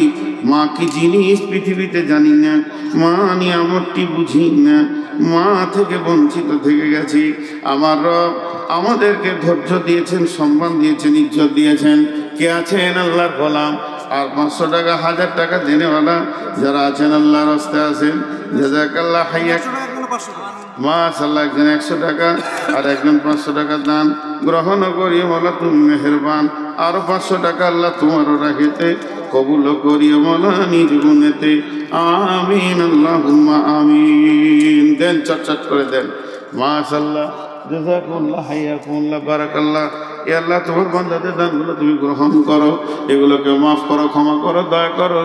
মা কি জিনিস পৃথিবীতে জানি না, মা নিয়ামতটি বুঝি না, মা থেকে বঞ্চিত থেকে গেছি। আমার রব আমাদেরকে ধৈর্য দিয়েছেন, সম্মান দিয়েছেন, ইজ্জত দিয়েছেন। কে আছেন আল্লাহর গোলাম? আর 500 টাকা, 1000 টাকা দেনেওয়ালা যারা আছেন আল্লাহর রাস্তায় আছেন, জাযাকাল্লাহ, হাইয়াক। মাশাআল্লাহ, একজন 100 টাকা আর একজন 500 টাকা দান গ্রহণ করিও মোলা তুমি মেহেরবান। আরো 500 টাকা আল্লাহ তোমারও রাখিতে কবুল করিও মোলা নিজ গুণেতে। আমিন, আল্লাহুম্মা আমিন। দেন, চটচট করে দেন। মাশাআল্লাহ, জাযাকুল্লাহ, হাইয়াকুল্লাহ, বারাকাল্লাহ। এ আল্লাহ তোমার বান্দাদের দানগুলো তুমি গ্রহণ করো, এগুলোকে মাফ করো, ক্ষমা করো, দয়া করো।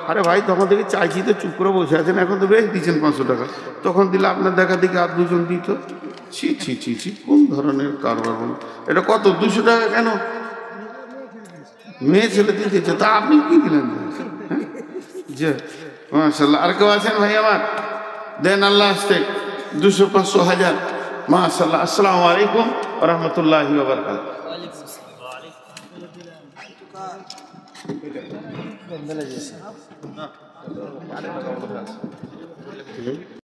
আরে ভাই তখন থেকে চাইছি তো চুপ করে বসে আছেন, এখন তো বেশ দিচ্ছেন 500 টাকা, তখন দিলে আপনার দেখা দেখি আর দুজন দিত। ছি ছি ছি ছি, কোন ধরনের কারবার বলুন? এটা কত 200 টাকা কেন? মেয়ে ছেলে দিতেছে, তা আপনি কি দিলেন? হ্যাঁ যে মাশাল্লাহ। আর কেউ আছেন ভাই আমার? দেন আল্লাহ আসতে 200, 500, 1000। মাশাল্লাহ। আসসালামু আলাইকুম ওয়া রাহমাতুল্লাহি ওয়া বারাকাতুহু।